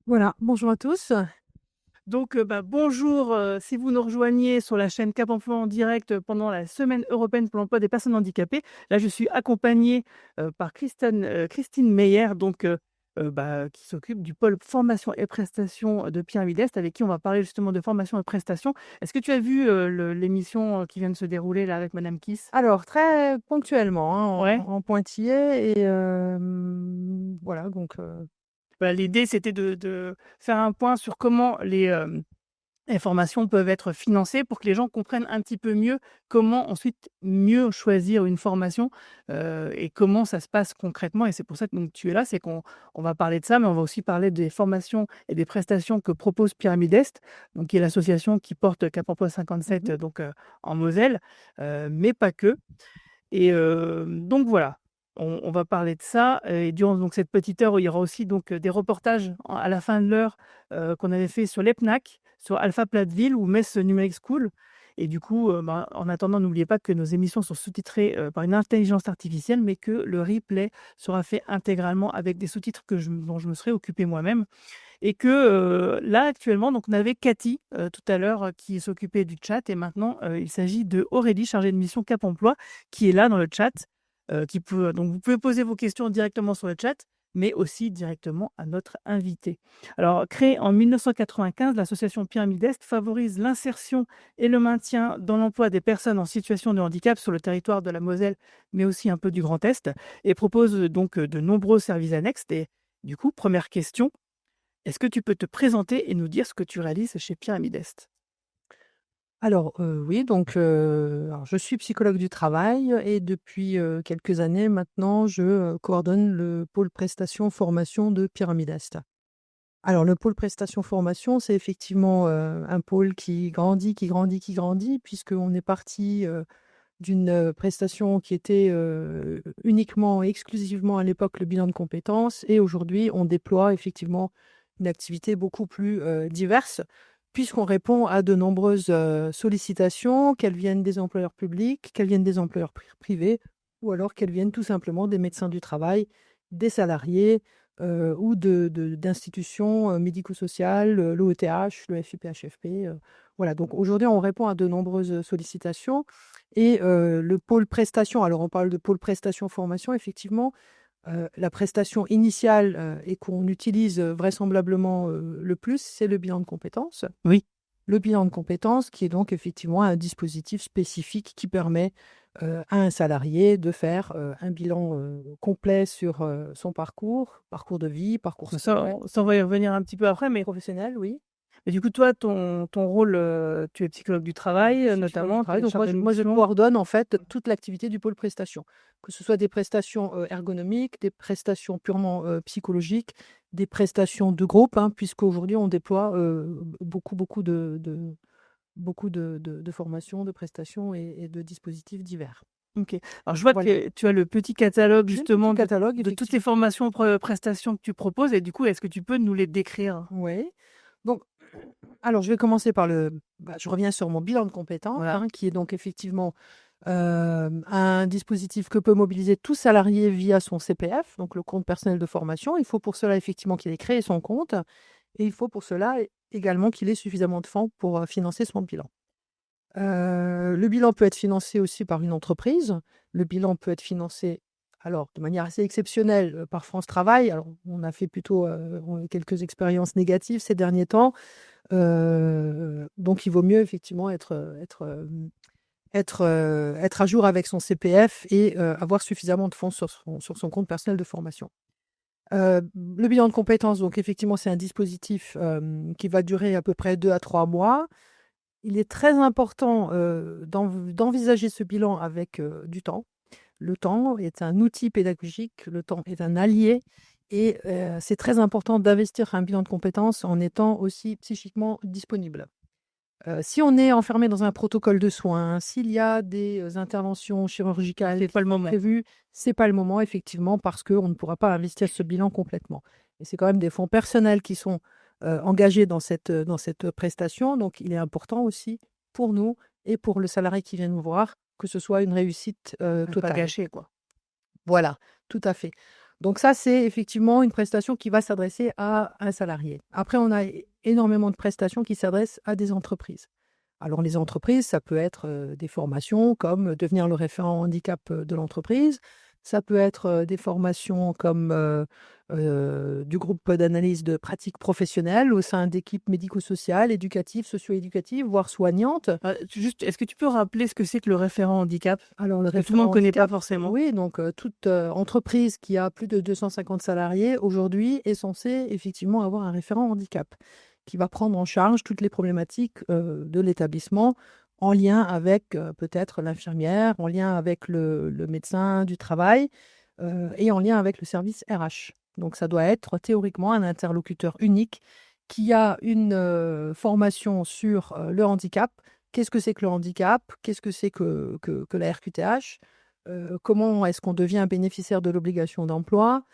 Voilà, bonjour à tous. Donc, bonjour, si vous nous rejoignez sur la chaîne Cap Emploi en direct, pendant la Semaine européenne pour l'emploi des personnes handicapées. Là, je suis accompagnée, par Christine Meyer, donc, qui s'occupe du pôle formation et prestations de Pyramide Est, avec qui on va parler justement de formation et prestations. Est-ce que tu as vu, l'émission, qui vient de se dérouler là avec Madame Kiss? Alors très ponctuellement, hein, Ouais. en pointillé et voilà donc Bah, l'idée, c'était de faire un point sur comment les formations peuvent être financées pour que les gens comprennent un petit peu mieux comment ensuite mieux choisir une formation, et comment ça se passe concrètement. Et c'est pour ça que donc tu es là, c'est qu'on va parler de ça, mais on va aussi parler des formations et des prestations que propose Pyramide Est, donc qui est l'association qui porte Cap Emploi 57, mmh donc en Moselle, mais pas que. Et donc voilà, on va parler de ça, et durant donc cette petite heure, il y aura aussi donc des reportages à la fin de l'heure, qu'on avait fait sur l'EPNAC, sur Alpha Platteville ou Metz Numérique School. Et du coup, en attendant, n'oubliez pas que nos émissions sont sous-titrées, par une intelligence artificielle, mais que le replay sera fait intégralement avec des sous-titres dont je me serai occupée moi-même. Et que, là, actuellement, donc on avait Cathy, tout à l'heure, qui s'occupait du chat, et maintenant, il s'agit de Aurélie, chargée de mission Cap Emploi, qui est là dans le chat, qui peut donc vous pouvez poser vos questions directement sur le chat, mais aussi directement à notre invité. Alors, créée en 1995, l'association Pyramide Est favorise l'insertion et le maintien dans l'emploi des personnes en situation de handicap sur le territoire de la Moselle, mais aussi un peu du Grand Est, et propose donc de nombreux services annexes. Et du coup, première question, est-ce que tu peux te présenter et nous dire ce que tu réalises chez Pyramide Est? alors, oui donc alors je suis psychologue du travail et depuis, quelques années maintenant je, coordonne le pôle prestation formation de Pyramide Est. Alors le pôle prestation formation, c'est effectivement, un pôle qui grandit, qui grandit, qui grandit puisqu'on est parti, d'une, prestation qui était, uniquement et exclusivement à l'époque le bilan de compétences et aujourd'hui on déploie effectivement une activité beaucoup plus, diverse puisqu'on répond à de nombreuses, sollicitations, qu'elles viennent des employeurs publics, qu'elles viennent des employeurs privés ou alors qu'elles viennent tout simplement des médecins du travail, des salariés, ou d'institutions, médico-sociales, l'OETH, le FIPHFP, voilà donc aujourd'hui on répond à de nombreuses, sollicitations et le pôle prestation, alors on parle de pôle prestation formation effectivement, la prestation initiale, et qu'on utilise, vraisemblablement, le plus, c'est le bilan de compétences. Oui. Le bilan de compétences qui est donc effectivement un dispositif spécifique qui permet, à un salarié de faire, un bilan, complet sur, son parcours, parcours de vie, parcours Bah, ça scolaire, ça, on va y revenir un petit peu après, professionnel, oui. mais du coup, toi, ton rôle, tu es psychologue du travail, Je suis psychologue du notamment, tu travail, es donc moi chargée je de moi je mission? coordonne en fait toute l'activité du pôle prestation. Que ce soit des prestations, ergonomiques, des prestations purement, psychologiques, des prestations de groupe, hein, puisqu'aujourd'hui on déploie, beaucoup de formations, de prestations et de dispositifs divers. OK. Alors je vois Voilà. que tu as le petit catalogue J'ai le petit justement catalogue de toutes les effectivement. formations prestations que tu proposes, et du coup, est-ce que tu peux nous les décrire? Ouais. Donc alors je vais commencer par je reviens sur mon bilan de compétences, Voilà. hein, qui est donc effectivement un dispositif que peut mobiliser tout salarié via son CPF, donc le compte personnel de formation. Il faut pour cela effectivement qu'il ait créé son compte et il faut pour cela également qu'il ait suffisamment de fonds pour, financer son bilan. Le bilan peut être financé aussi par une entreprise. Le bilan peut être financé, alors de manière assez exceptionnelle, par France Travail. Alors on a fait plutôt, quelques expériences négatives ces derniers temps. Donc il vaut mieux effectivement être à jour avec son CPF et avoir suffisamment de fonds sur son compte personnel de formation. Le bilan de compétences, donc effectivement, c'est un dispositif, qui va durer à peu près 2 à 3 mois. Il est très important, d'envisager ce bilan avec, du temps. Le temps est un outil pédagogique, le temps est un allié et c'est très important d'investir un bilan de compétences en étant aussi psychiquement disponible. Si on est enfermé dans un protocole de soins, s'il y a des, interventions chirurgicales C'est qui pas le sont moment. prévues, c'est pas le moment effectivement parce qu'on ne pourra pas investir ce bilan complètement. Et c'est quand même des fonds personnels qui sont engagés dans cette prestation. Donc, il est important aussi pour nous et pour le salarié qui vient nous voir que ce soit une réussite Pas totale. gâché, quoi. Voilà, tout à fait. Donc ça, c'est effectivement une prestation qui va s'adresser à un salarié. Après, on a énormément de prestations qui s'adressent à des entreprises. Alors les entreprises, ça peut être des formations comme devenir le référent handicap de l'entreprise. Ça peut être des formations comme du groupe d'analyse de pratiques professionnelles au sein d'équipes médico-sociales, éducatives, socio-éducatives, voire soignantes. Juste, est-ce que tu peux rappeler ce que c'est que le référent handicap? Alors, le Que tout le monde référent ne connaît pas handicap, forcément. oui, donc toute entreprise qui a plus de 250 salariés aujourd'hui est censée effectivement avoir un référent handicap qui va prendre en charge toutes les problématiques de l'établissement en lien avec peut-être l'infirmière, en lien avec le médecin du travail et en lien avec le service RH. Donc, ça doit être théoriquement un interlocuteur unique qui a une formation sur le handicap. Qu'est-ce que c'est que le handicap? Qu'est-ce que c'est que la RQTH? Comment est-ce qu'on devient bénéficiaire de l'obligation d'emploi?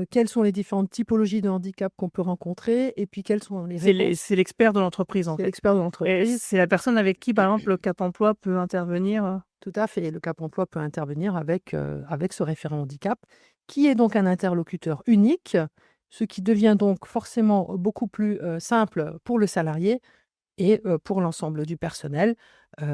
Quelles sont les différentes typologies de handicap qu'on peut rencontrer? Et puis, quelles sont les réponses? C'est l'expert de l'entreprise, en C'est fait. l'expert de Et l'entreprise. c'est la personne avec qui, par exemple, le Cap emploi peut intervenir. Tout à fait. Le Cap emploi peut intervenir avec ce référent handicap, qui est donc un interlocuteur unique, ce qui devient donc forcément beaucoup plus simple pour le salarié et pour l'ensemble du personnel,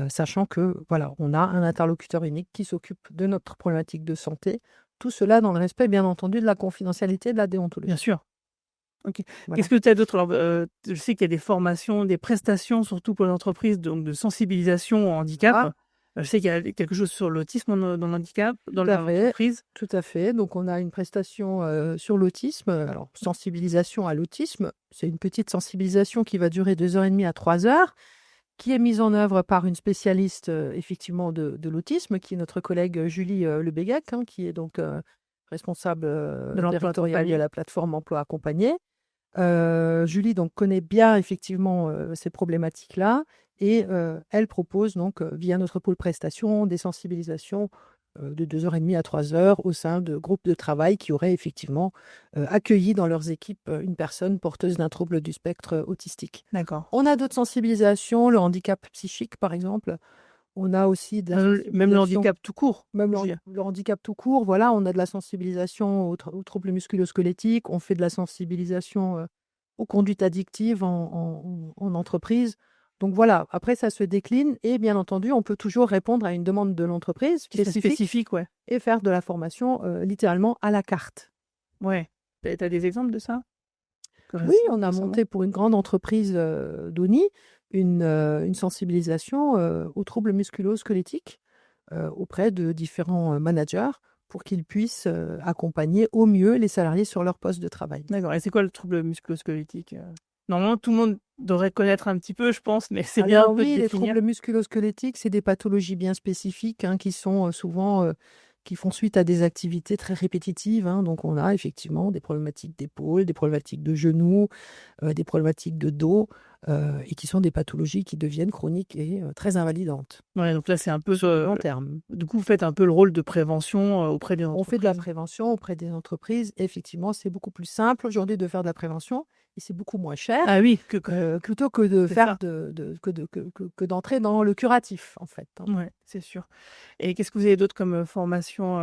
sachant que, voilà, on a un interlocuteur unique qui s'occupe de notre problématique de santé. Tout cela dans le respect, bien entendu, de la confidentialité et de la déontologie. Bien sûr. OK. Voilà. Qu'est-ce que tu as d'autre? Alors, je sais qu'il y a des formations, des prestations, surtout pour les entreprises, donc de sensibilisation au handicap. Ah, Je sais qu'il y a quelque chose sur l'autisme dans l'handicap, dans tout à fait, l'entreprise. tout à fait. Donc on a une prestation, sur l'autisme, alors sensibilisation à l'autisme, c'est une petite sensibilisation qui va durer 2 heures et demie à 3 heures, qui est mise en œuvre par une spécialiste, effectivement de l'autisme, qui est notre collègue, Julie, Lebégec, hein, qui est donc, responsable, De l'emploi territorial de accompagné. la plateforme emploi accompagné. Julie donc connaît bien effectivement, ces problématiques-là et elle propose donc, via notre pôle prestations, des sensibilisations, de 2 heures et demie à 3 heures au sein de groupes de travail qui auraient effectivement, accueilli dans leurs équipes, une personne porteuse d'un trouble du spectre, autistique. D'accord. On a d'autres sensibilisations, le handicap psychique par exemple. On a aussi de la Même le sensibilisation handicap tout court, même je veux dire. le handicap tout court, voilà, on a de la sensibilisation aux troubles musculo-squelettiques, on fait de la sensibilisation, aux conduites addictives en entreprise. Donc voilà, après ça se décline et bien entendu, on peut toujours répondre à une demande de l'entreprise Qui serait spécifique spécifique, ouais. et faire de la formation, littéralement à la carte. Ouais. Tu as des exemples de ça? Oui, on a Récemment? monté pour une grande entreprise, d'Oni, une sensibilisation, aux troubles musculo-squelettiques, auprès de différents, managers pour qu'ils puissent, accompagner au mieux les salariés sur leur poste de travail. D'accord, et c'est quoi le trouble musculo-squelettique? Normalement, tout le monde devrait connaître un petit peu, je pense, mais c'est bien un Alors peu de oui, les définir. troubles musculo-squelettiques, c'est des pathologies bien spécifiques, hein, qui sont, souvent, qui font suite à des activités très répétitives, hein. Donc on a effectivement des problématiques d'épaule, des problématiques de genoux, des problématiques de dos, et qui sont des pathologies qui deviennent chroniques et très invalidantes Ouais, donc là, c'est un peu, sur le long terme. du coup, vous faites un peu le rôle de prévention, auprès des On fait de la entreprises. prévention auprès des entreprises. Effectivement, c'est beaucoup plus simple aujourd'hui de faire de la prévention et c'est beaucoup moins cher, Ah oui, plutôt que de c'est faire ça. que d'entrer dans le curatif, en fait, hein. Ouais, c'est sûr. Et qu'est-ce que vous avez d'autre comme, formation,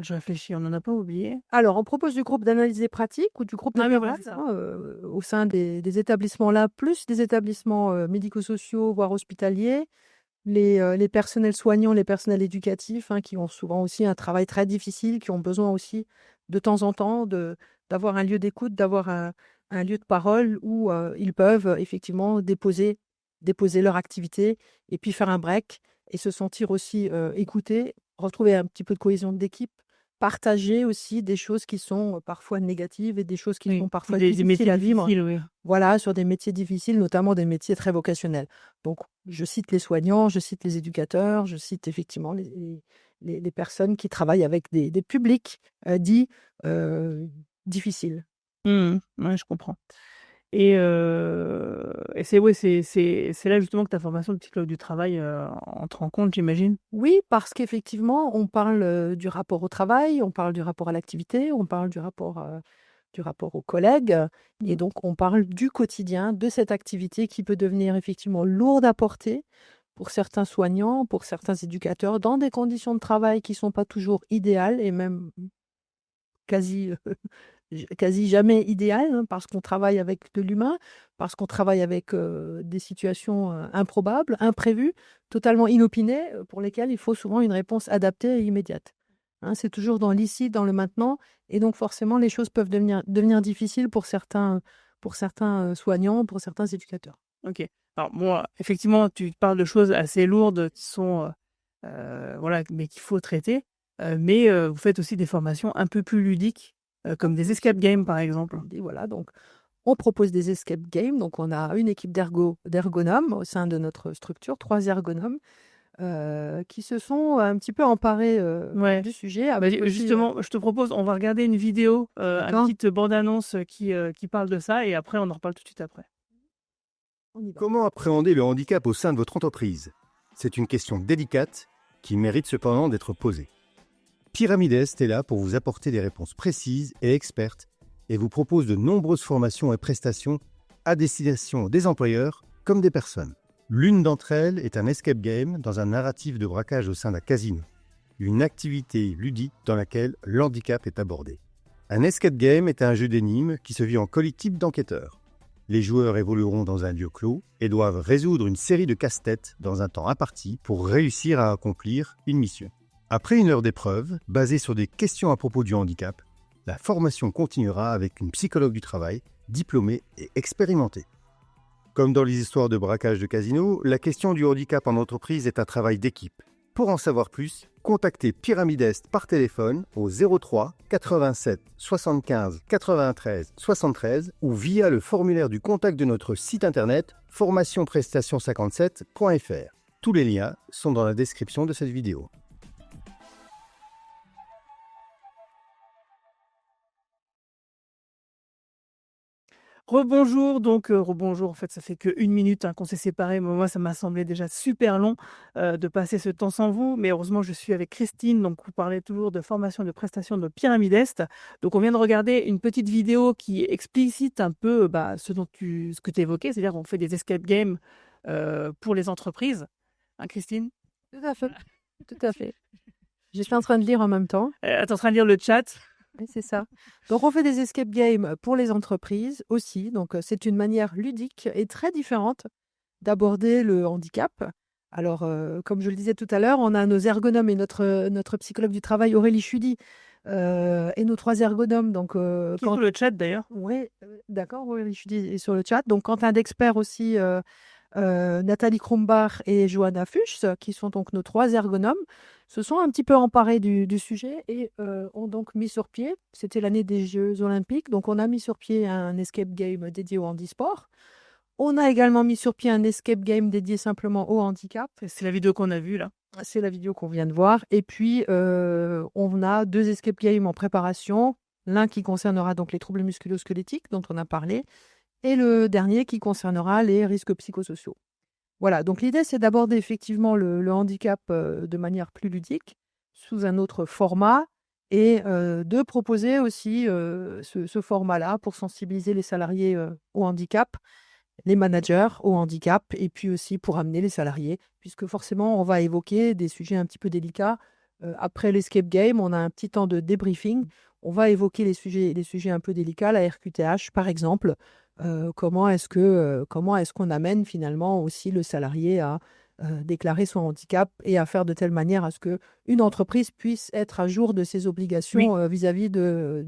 je réfléchis, on n'en a pas oublié? Alors, on propose du groupe d'analyse des pratiques ou du groupe de Ah oui, voilà, travail, ça. hein, au sein des établissements là, plus des établissements, médico-sociaux, voire hospitaliers. Les personnels soignants, les personnels éducatifs, hein, qui ont souvent aussi un travail très difficile, qui ont besoin aussi de temps en temps d'avoir un lieu d'écoute, d'avoir un lieu de parole où ils peuvent effectivement déposer leur activité et puis faire un break et se sentir aussi écoutés, retrouver un petit peu de cohésion d'équipe, partager aussi des choses qui sont parfois négatives et des choses qui sont Oui, parfois des difficiles métiers à vivre. difficiles, oui. Voilà, sur des métiers difficiles, notamment des métiers très vocationnels. Donc, je cite les soignants, je cite les éducateurs, je cite effectivement les personnes qui travaillent avec des publics dits difficiles. Mmh. Ouais, je comprends. Et c'est ouais, c'est là justement que ta formation de psychologue du travail, entre en compte, j'imagine? Oui, parce qu'effectivement, on parle, du rapport au travail, on parle du rapport à l'activité, on parle du rapport aux collègues, et donc on parle du quotidien, de cette activité qui peut devenir effectivement lourde à porter pour certains soignants, pour certains éducateurs, dans des conditions de travail qui sont pas toujours idéales et même quasi, quasi jamais idéales, hein, parce qu'on travaille avec de l'humain, parce qu'on travaille avec, des situations, improbables, imprévues, totalement inopinées, pour lesquelles il faut souvent une réponse adaptée et immédiate. Hein, c'est toujours dans l'ici, dans le maintenant, et donc forcément les choses peuvent devenir difficiles pour certains, soignants, pour certains éducateurs. OK. Alors moi, effectivement, tu parles de choses assez lourdes qui sont, voilà, mais qu'il faut traiter, mais vous faites aussi des formations un peu plus ludiques, comme des Oui. escape games, par exemple? Et voilà, donc on propose des escape games, donc on a une équipe d'ergonomes au sein de notre structure, 3 ergonomes, qui se sont un petit peu emparés, Ouais. du sujet Bah, avec aussi, justement, je te propose, on va regarder une vidéo, une d'accord? petite bande-annonce, qui parle de ça et après on en reparle tout de suite après. On y va. Comment appréhender le handicap au sein de votre entreprise? C'est une question délicate qui mérite cependant d'être posée. Pyramide Est est là pour vous apporter des réponses précises et expertes et vous propose de nombreuses formations et prestations à destination des employeurs comme des personnes. L'une d'entre elles est un escape game dans un narratif de braquage au sein d'un casino, une activité ludique dans laquelle l'handicap est abordé. Un escape game est un jeu d'énigmes qui se vit en collectif d'enquêteurs. Les joueurs évolueront dans un lieu clos et doivent résoudre une série de casse-têtes dans un temps imparti pour réussir à accomplir une mission. Après une heure d'épreuve, basée sur des questions à propos du handicap, la formation continuera avec une psychologue du travail, diplômée et expérimentée. Comme dans les histoires de braquage de casino, la question du handicap en entreprise est un travail d'équipe. Pour en savoir plus, contactez Pyramide Est par téléphone au 03 87 75 93 73 ou via le formulaire du contact de notre site internet formationprestation57.fr. Tous les liens sont dans la description de cette vidéo. Rebonjour, donc rebonjour, en fait, ça fait qu'1 minute, hein, qu'on s'est séparés, mais moi, ça m'a semblé déjà super long, de passer ce temps sans vous, mais heureusement, je suis avec Christine, donc vous parlez toujours de formation, de prestation de Pyramide Est. Donc on vient de regarder une petite vidéo qui explicite un peu, bah, ce que tu évoquais, c'est-à-dire on fait des escape games, pour les entreprises, hein, Christine? Tout à fait, tout à fait. J'étais en train de lire en même temps. Tu es en train de lire le chat? Oui, c'est ça. Donc on fait des escape games pour les entreprises aussi, donc c'est une manière ludique et très différente d'aborder le handicap. Alors, comme je le disais tout à l'heure, on a nos ergonomes et notre psychologue du travail Aurélie Chudy, et nos 3 ergonomes, donc Qui est sur le chat d'ailleurs? ouais, d'accord, Aurélie Chudy est sur le chat. Donc Quentin Dexpert aussi, Nathalie Krumbach et Johanna Fuchs, qui sont donc nos 3 ergonomes, se sont un petit peu emparés du sujet et ont donc mis sur pied, c'était l'année des Jeux olympiques, donc on a mis sur pied un escape game dédié au handisport. On a également mis sur pied un escape game dédié simplement au handicap. C'est la vidéo qu'on a vue là. C'est la vidéo qu'on vient de voir. Et puis, on a 2 escape games en préparation. L'un qui concernera donc les troubles musculo-squelettiques dont on a parlé et le dernier qui concernera les risques psychosociaux. Voilà, donc l'idée, c'est d'aborder effectivement le handicap, de manière plus ludique, sous un autre format et de proposer aussi, ce format-là pour sensibiliser les salariés, au handicap, les managers au handicap et puis aussi pour amener les salariés, puisque forcément on va évoquer des sujets un petit peu délicats. Après l'escape game, on a un petit temps de débriefing. On va évoquer les sujets un peu délicats, la RQTH par exemple. Comment est-ce qu'on amène finalement aussi le salarié à, déclarer son handicap et à faire de telle manière à ce qu'une entreprise puisse être à jour de ses Oui. obligations, vis-à-vis de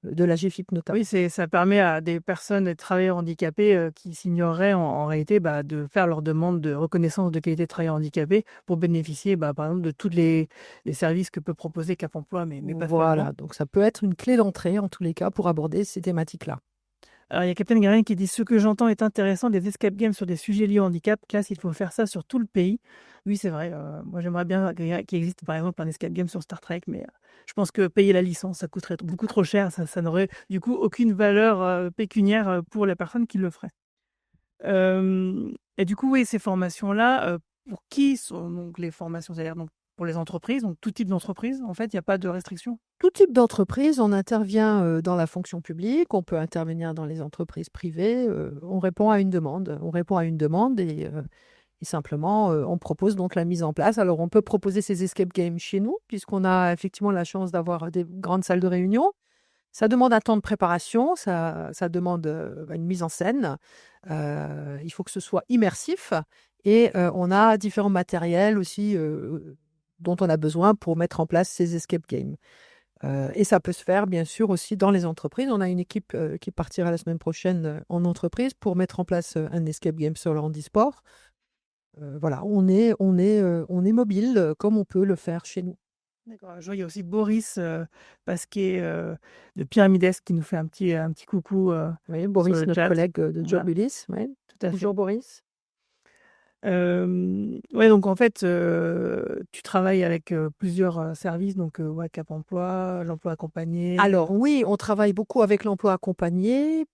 la GFIP notamment. Oui, ça permet à des personnes, des travailleurs handicapés, qui s'ignoreraient en réalité, bah, de faire leur demande de reconnaissance de qualité de travailleur handicapé pour bénéficier, bah, par exemple, de tous les services que peut proposer Cap emploi, mais pas seulement. Voilà, donc ça peut être une clé d'entrée en tous les cas pour aborder ces thématiques-là. Alors, il y a Captain Garden qui dit: «Ce que j'entends est intéressant, des escape games sur des sujets liés au handicap. Classe, il faut faire ça sur tout le pays». Oui, c'est vrai, moi j'aimerais bien qu'il existe par exemple un escape game sur Star Trek, mais je pense que payer la licence, ça coûterait beaucoup trop cher. Ça n'aurait du coup aucune valeur, pécuniaire, pour les personnes qui le feraient. Et du coup, oui, ces formations-là, pour qui sont donc les formations? C'est-à-dire donc pour les entreprises, donc tout type d'entreprise, en fait, il y a pas de restriction? Tout type d'entreprise, on intervient, dans la fonction publique, on peut intervenir dans les entreprises privées, on répond à une demande. On répond à une demande et simplement, on propose donc la mise en place. Alors on peut proposer ces escape games chez nous, puisqu'on a effectivement la chance d'avoir des grandes salles de réunion. Ça demande un temps de préparation, ça demande, une mise en scène. Il faut que ce soit immersif et on a différents matériels aussi, dont on a besoin pour mettre en place ces escape games. Et ça peut se faire bien sûr aussi dans les entreprises. On a une équipe, qui partira la semaine prochaine, en entreprise pour mettre en place, un escape game sur le handisport. Voilà, on est mobile, comme on peut le faire chez nous. D'accord, je vois, il y a aussi Boris, Pasquier, de Pyramides qui nous fait un petit coucou, Oui, sur Boris, le notre chat. collègue, de Voilà, Jobulis, ouais. tout à fait. Bonjour Boris. Ouais, donc en fait, tu travailles avec, plusieurs, services, donc ouais, Cap emploi, l'emploi accompagné. Alors oui, on travaille beaucoup avec l'emploi accompagné,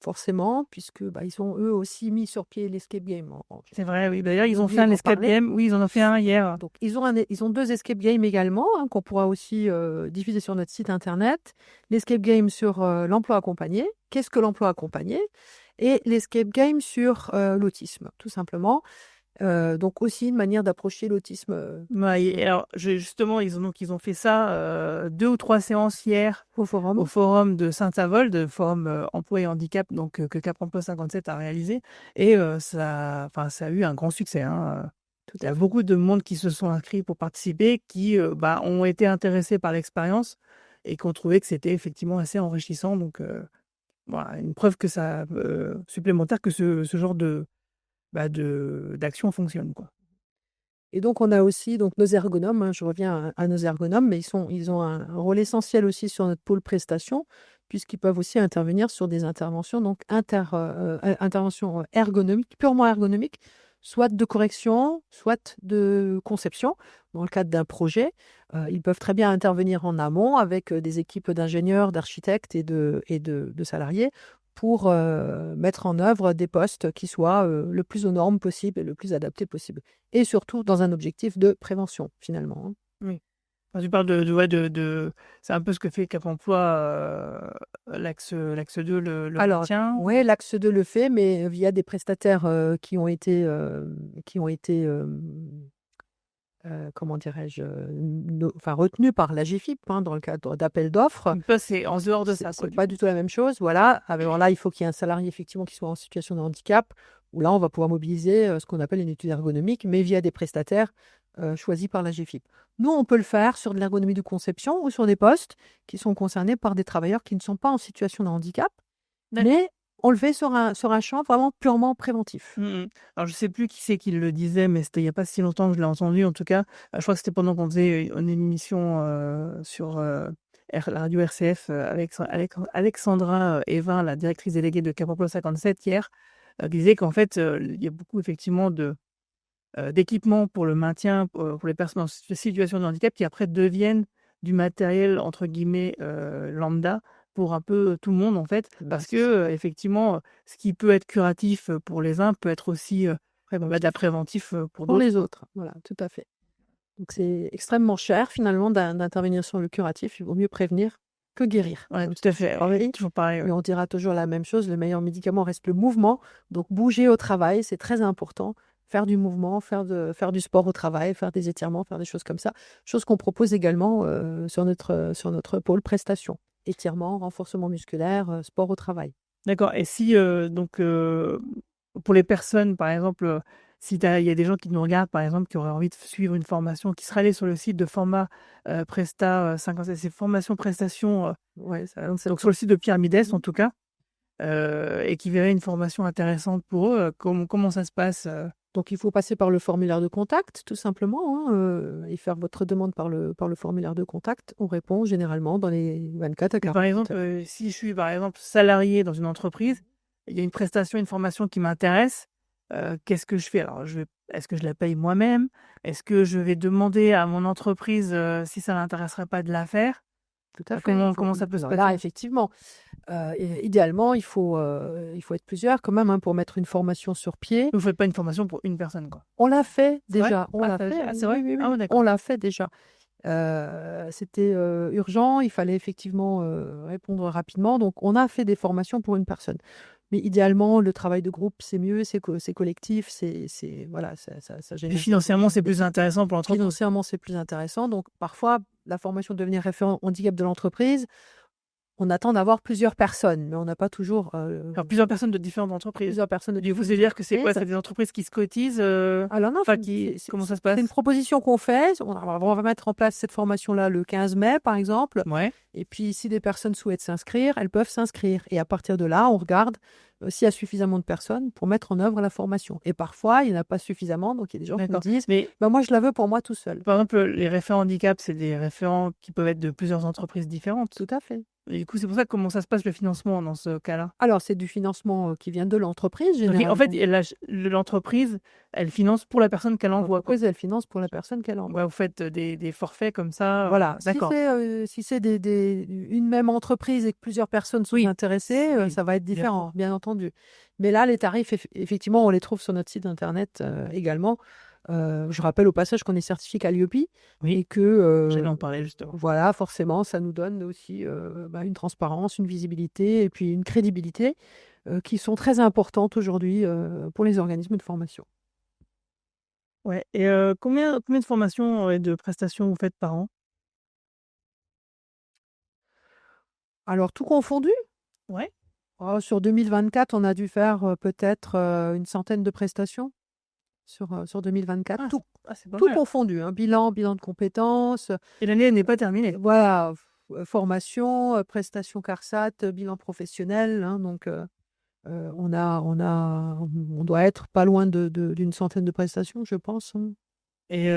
forcément, puisque, bah, ils ont eux aussi mis sur pied l'escape game. C'est vrai, oui. D'ailleurs, ils J'ai ont fait oublié un d'en escape parler. game. Oui, ils en ont fait un hier. Donc ils ont 2 escape games également, hein, qu'on pourra aussi, diffuser sur notre site internet. L'escape game sur, l'emploi accompagné. Qu'est-ce que l'emploi accompagné? Et l'escape game sur, l'autisme, tout simplement. Donc aussi une manière d'approcher l'autisme, Ouais, et alors, justement, ils ont fait ça, 2 ou 3 séances hier au forum. au forum de Saint-Avold, forum, emploi et handicap, donc que Cap Emploi 57 a réalisé, et ça a eu un grand succès, hein. Tout Il y à a fait. beaucoup de monde qui se sont inscrits pour participer, qui, ont été intéressés par l'expérience et qui ont trouvé que c'était effectivement assez enrichissant, donc voilà, une preuve que ça, supplémentaire que ce genre d'action fonctionne, quoi. Et donc on a aussi donc nos ergonomes, hein, je reviens à nos ergonomes, mais ils ont un rôle essentiel aussi sur notre pôle prestation, puisqu'ils peuvent aussi intervenir sur des interventions donc interventions, ergonomiques, purement ergonomiques, soit de correction, soit de conception. Dans le cadre d'un projet, ils peuvent très bien intervenir en amont avec, des équipes d'ingénieurs, d'architectes et de salariés pour, mettre en œuvre des postes qui soient, le plus aux normes possible et le plus adaptés possible. Et surtout dans un objectif de prévention, finalement, hein. Oui. Quand tu parles ouais, c'est un peu ce que fait Cap emploi, l'axe 2 le Alors, maintien? ouais, l'axe 2 le fait, mais via des prestataires, comment dirais-je? Retenus par l'AGEFIP, hein, dans le cadre d'appels d'offres. Donc toi, c'est en dehors de ça, quoi, C'est du pas coup? du tout la même chose, voilà. Alors là, il faut qu'il y ait un salarié effectivement qui soit en situation de handicap, où là, on va pouvoir mobiliser, ce qu'on appelle une étude ergonomique, mais via des prestataires, choisis par l'AGEFIP. Nous, on peut le faire sur de l'ergonomie de conception ou sur des postes qui sont concernés par des travailleurs qui ne sont pas en situation de handicap, D'accord. mais on le fait sur un champ vraiment purement préventif. Mmh mh. Alors je sais plus qui c'est qui le disait, mais c'était il y a pas si longtemps que je l'ai entendu en tout cas. Je crois que c'était pendant qu'on faisait une émission, sur, la radio RCF, Alexandra, Évin, la directrice déléguée de Cap Emploi 57 hier, qui disait qu'en fait, il y a beaucoup effectivement d'équipements pour le maintien, pour les personnes en situation de handicap qui après deviennent du matériel entre guillemets, «lambda» pour un peu tout le monde en fait. Parce que, effectivement, ce qui peut être curatif, pour les uns peut être aussi, de la préventif, pour Pour d'autres, les quoi. autres, voilà, tout à fait. Donc c'est extrêmement cher finalement d'intervenir sur le curatif. Il vaut mieux prévenir que guérir, Ouais, comme tout à ça fait. c'est Ouais, dit. toujours pareil, ouais. Mais on dira toujours la même chose, le meilleur médicament reste le mouvement. Donc bouger au travail, c'est très important. Faire du mouvement, faire du sport au travail, faire des étirements, faire des choses comme ça. Chose qu'on propose également, sur notre pôle prestation. Étirements, renforcement musculaire, sport au travail. D'accord, et si, pour les personnes, par exemple, si il y a des gens qui nous regardent, par exemple, qui auraient envie de suivre une formation, qui seraient allés sur le site de Format, Presta, 57, c'est formation prestation, Ouais, ça donc sur le site de Pyramides en tout cas, et qui verraient une formation intéressante pour eux, comment ça se passe? Donc il faut passer par le formulaire de contact, tout simplement, hein, et faire votre demande par le formulaire de contact. On répond généralement dans les 24 à Et par 48 exemple, heures. si je suis, par exemple, salarié dans une entreprise, il y a une prestation, une formation qui m'intéresse, qu'est-ce que je fais? Alors est-ce que je la paye moi-même? Est-ce que je vais demander à mon entreprise, si ça l'intéresserait pas de la faire? Tout à fait. Comment ça peut se Alors là, passer? effectivement, idéalement, il faut être plusieurs quand même, hein, pour mettre une formation sur pied. Vous faites pas une formation pour une personne, quoi? On l'a fait C'est vrai? déjà, on Ah l'a ça fait, ah oui, c'est vrai? oui, oui, Ah oui, ouais, d'accord. on l'a fait déjà. C'était, urgent, il fallait effectivement, répondre rapidement, donc on a fait des formations pour une personne. Mais idéalement, le travail de groupe, c'est mieux, c'est collectif, c'est voilà, ça Et génère financièrement, c'est plus intéressant pour l'entreprise? financièrement, c'est plus intéressant. Donc parfois, la formation de devenir référent handicap de l'entreprise, on attend d'avoir plusieurs personnes, mais on n'a pas toujours, Alors plusieurs personnes de différentes entreprises? plusieurs personnes de Du vous différentes voulez dire que c'est quoi? entreprises. C'est des entreprises qui se cotisent, Alors non, enfin c'est comment ça se c'est une passe? proposition qu'on fait. On va mettre en place cette formation-là le 15 mai, par exemple. Ouais, Et puis, si des personnes souhaitent s'inscrire, elles peuvent s'inscrire. Et à partir de là, on regarde s'il y a suffisamment de personnes pour mettre en œuvre la formation. Et parfois, il n'y en a pas suffisamment. Donc, il y a des gens qui me d'accord. disent, Mais bah, moi, je la veux pour moi tout seul. par exemple, les référents handicap, c'est des référents qui peuvent être de plusieurs entreprises différentes. Tout à fait. Et du coup, c'est pour ça, comment ça se passe le financement dans ce cas-là? Alors, c'est du financement qui vient de l'entreprise, Donc, en généralement. fait, l'entreprise, elle finance pour la personne qu'elle envoie, quoi. L'entreprise, elle finance pour la personne qu'elle envoie. Ouais, vous faites des forfaits comme ça. Voilà, D'accord. si c'est une même entreprise et que plusieurs personnes sont Oui. intéressées, Oui, ça va être bien différent, bien entendu. Mais là, les tarifs, effectivement, on les trouve sur notre site internet également. Je rappelle au passage qu'on est certifié Calliope Oui, et que j'allais en parler justement. voilà, forcément, ça nous donne aussi une transparence, une visibilité et puis une crédibilité qui sont très importantes aujourd'hui pour les organismes de formation. Ouais, et combien de formations et de prestations vous faites par an? Alors, tout confondu, Ouais. sur 2024, on a dû faire peut-être une centaine de prestations. Sur 2024, Ah, tout c'est pas tout mal. confondu, hein, bilan de compétences, Et l'année n'est pas terminée. voilà, formation, prestations CARSAT, bilan professionnel, hein, donc on doit être pas loin d'une centaine de prestations, je pense, hein. Et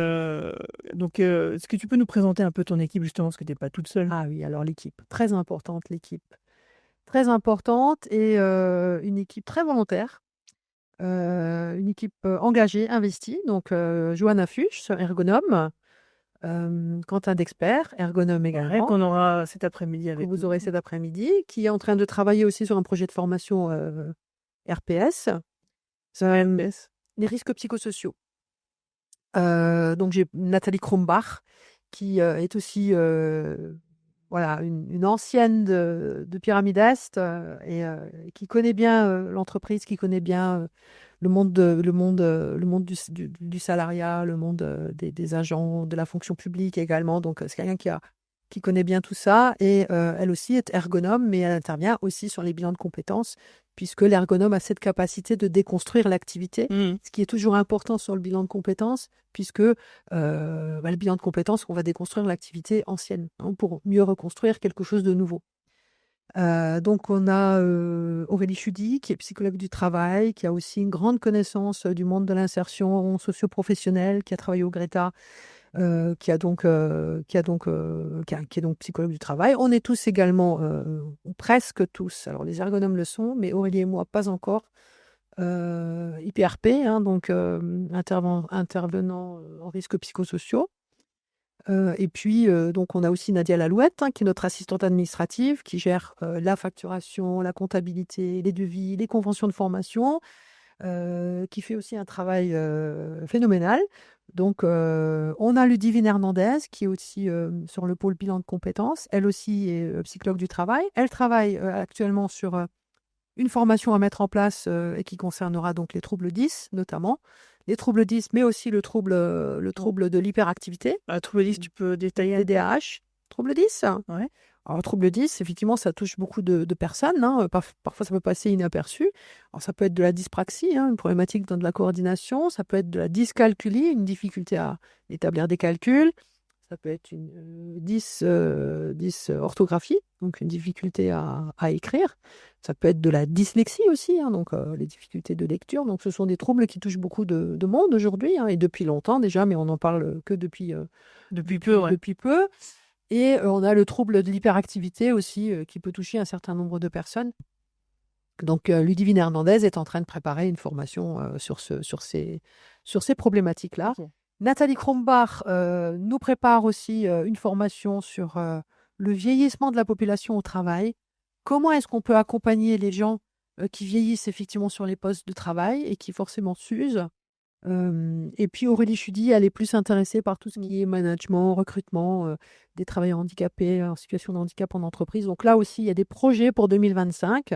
donc est-ce que tu peux nous présenter un peu ton équipe justement? Parce que tu es pas toute seule. Ah oui, alors l'équipe, très importante l'équipe. Très importante et une équipe très volontaire, une équipe, engagée, investie, donc Johanna Fuchs, ergonome, Quentin Dexpert, ergonome Ouais, également, qu'on aura cet après-midi que avec vous nous. aurez cet après-midi, qui est en train de travailler aussi sur un projet de formation RPS, RPS. les risques psychosociaux. Donc j'ai Nathalie Krumbach, qui est aussi voilà, une ancienne de Pyramide Est et qui connaît bien l'entreprise, qui connaît bien le monde du salariat, le monde des agents, de la fonction publique également. Donc, c'est quelqu'un qui connaît bien tout ça. Et elle aussi est ergonome, mais elle intervient aussi sur les bilans de compétences, puisque l'ergonome a cette capacité de déconstruire l'activité, Mmh. ce qui est toujours important sur le bilan de compétences, puisque le bilan de compétences, on va déconstruire l'activité ancienne, hein, pour mieux reconstruire quelque chose de nouveau. Donc on a Aurélie Chudy, qui est psychologue du travail, qui a aussi une grande connaissance du monde de l'insertion socio-professionnelle, qui a travaillé au Greta, qui est donc psychologue du travail. On est tous également, ou presque tous, alors les ergonomes le sont, mais Aurélie et moi pas encore, IPRP, hein, donc intervenant en risques psychosociaux. Et puis, donc on a aussi Nadia Lalouette, hein, qui est notre assistante administrative, qui gère la facturation, la comptabilité, les devis, les conventions de formation, qui fait aussi un travail phénoménal. Donc, on a Ludivine Hernandez, qui est aussi sur le pôle bilan de compétences. Elle aussi est psychologue du travail. Elle travaille actuellement sur une formation à mettre en place et qui concernera donc les troubles 10, notamment. Les troubles 10, mais aussi le trouble de l'hyperactivité. Trouble 10, tu peux détailler un peu? TDAH, trouble 10. Ouais. Alors, trouble 10, effectivement, ça touche beaucoup de personnes, hein. Parfois, ça peut passer inaperçu. Alors, ça peut être de la dyspraxie, hein, une problématique dans de la coordination. Ça peut être de la dyscalculie, une difficulté à établir des calculs. ça peut être une 10 orthographie, donc une difficulté à écrire. Ça peut être de la dyslexie aussi, hein, donc les difficultés de lecture. Donc ce sont des troubles qui touchent beaucoup de monde aujourd'hui, hein, et depuis longtemps déjà, mais on n'en parle que depuis peu, ouais. depuis peu. Et on a le trouble de l'hyperactivité aussi, qui peut toucher un certain nombre de personnes. Donc Ludivine Hernandez est en train de préparer une formation sur ces problématiques-là. Ok. Nathalie Krombach nous prépare aussi une formation sur le vieillissement de la population au travail. Comment est-ce qu'on peut accompagner les gens qui vieillissent effectivement sur les postes de travail et qui forcément s'usent. Et puis Aurélie Chudy, elle est plus intéressée par tout ce qui est management, recrutement des travailleurs handicapés en situation de handicap en entreprise. Donc là aussi, il y a des projets pour 2025,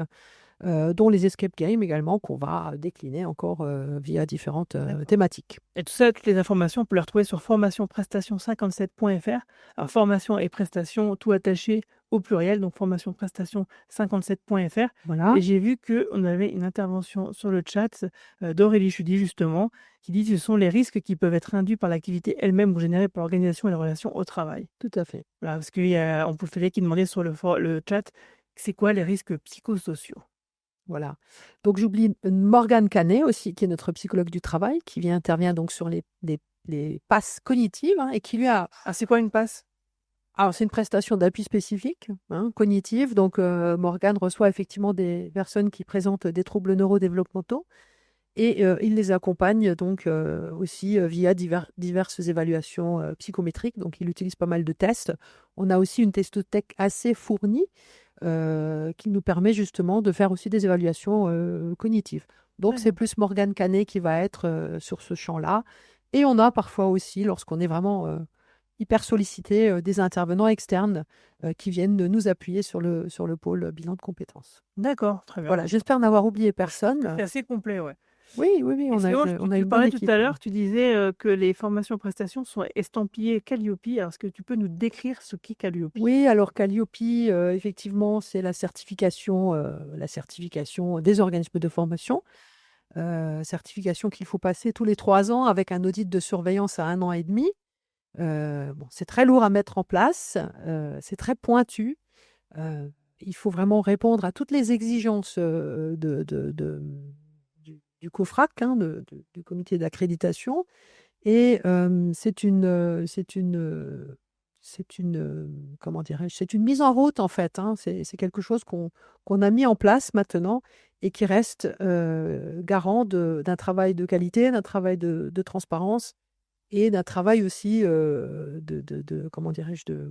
dont les escape games également, qu'on va décliner encore via différentes D'accord. thématiques. Et tout ça, toutes les informations, on peut les retrouver sur formationprestation57.fr. Alors, formation et prestation, tout attaché au pluriel, donc formationprestation57.fr. Voilà. Et j'ai vu qu'on avait une intervention sur le chat d'Aurélie Chudy, justement, qui dit que ce sont les risques qui peuvent être induits par l'activité elle-même ou générés par l'organisation et les relations au travail. Tout à fait. Voilà, parce qu'on peut qui demandait sur le chat, c'est quoi les risques psychosociaux? Voilà. Donc j'oublie Morgane Canet aussi, qui est notre psychologue du travail, qui intervient donc sur les passes cognitives, hein, et qui lui a... Ah, c'est quoi une passe? Alors, c'est une prestation d'appui spécifique, hein, cognitive. Donc, Morgane reçoit effectivement des personnes qui présentent des troubles neurodéveloppementaux et il les accompagne donc aussi via diverses évaluations psychométriques. Donc, il utilise pas mal de tests. On a aussi une testothèque assez fournie qui nous permet justement de faire aussi des évaluations cognitives. Donc, c'est plus Morgane Canet qui va être sur ce champ-là. Et on a parfois aussi, lorsqu'on est vraiment hyper sollicité, des intervenants externes qui viennent de nous appuyer sur le pôle bilan de compétences. D'accord, très bien. Voilà, j'espère n'avoir oublié personne. C'est assez complet, ouais. Oui, on a tu une bonne parlais tout équipe. à l'heure, tu disais que les formations prestations sont estampillées Calliope. Alors, est-ce que tu peux nous décrire ce qu'est Calliope? Oui, alors Calliope, effectivement, c'est la certification des organismes de formation. Certification qu'il faut passer tous les 3 ans avec un audit de surveillance à 1 an et demi. Bon, c'est très lourd à mettre en place, c'est très pointu. Il faut vraiment répondre à toutes les exigences du COFRAC, hein, du comité d'accréditation. Et comment dirais-je, c'est une mise en route en fait, hein. C'est quelque chose qu'on a mis en place maintenant et qui reste garant d'un travail de qualité, d'un travail de transparence et d'un travail aussi comment dirais-je, de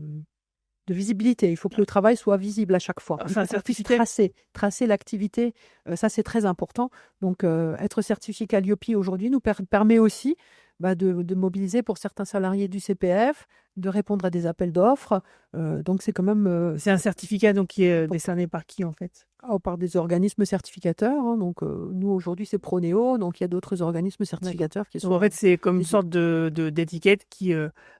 visibilité. Il faut que le travail soit visible à chaque fois. Enfin, Il faut qu'on puisse tracer l'activité. Ça, c'est très important. Donc, être certifié Calliope aujourd'hui nous permet aussi de mobiliser pour certains salariés du CPF, de répondre à des appels d'offres. Donc, c'est quand même... c'est un certificat donc, qui est décerné par qui, en fait? par des organismes certificateurs, hein. Donc, nous, aujourd'hui, c'est Proneo. Donc, il y a d'autres organismes certificateurs qui sont... Donc, en fait, c'est comme une sorte d'étiquette qui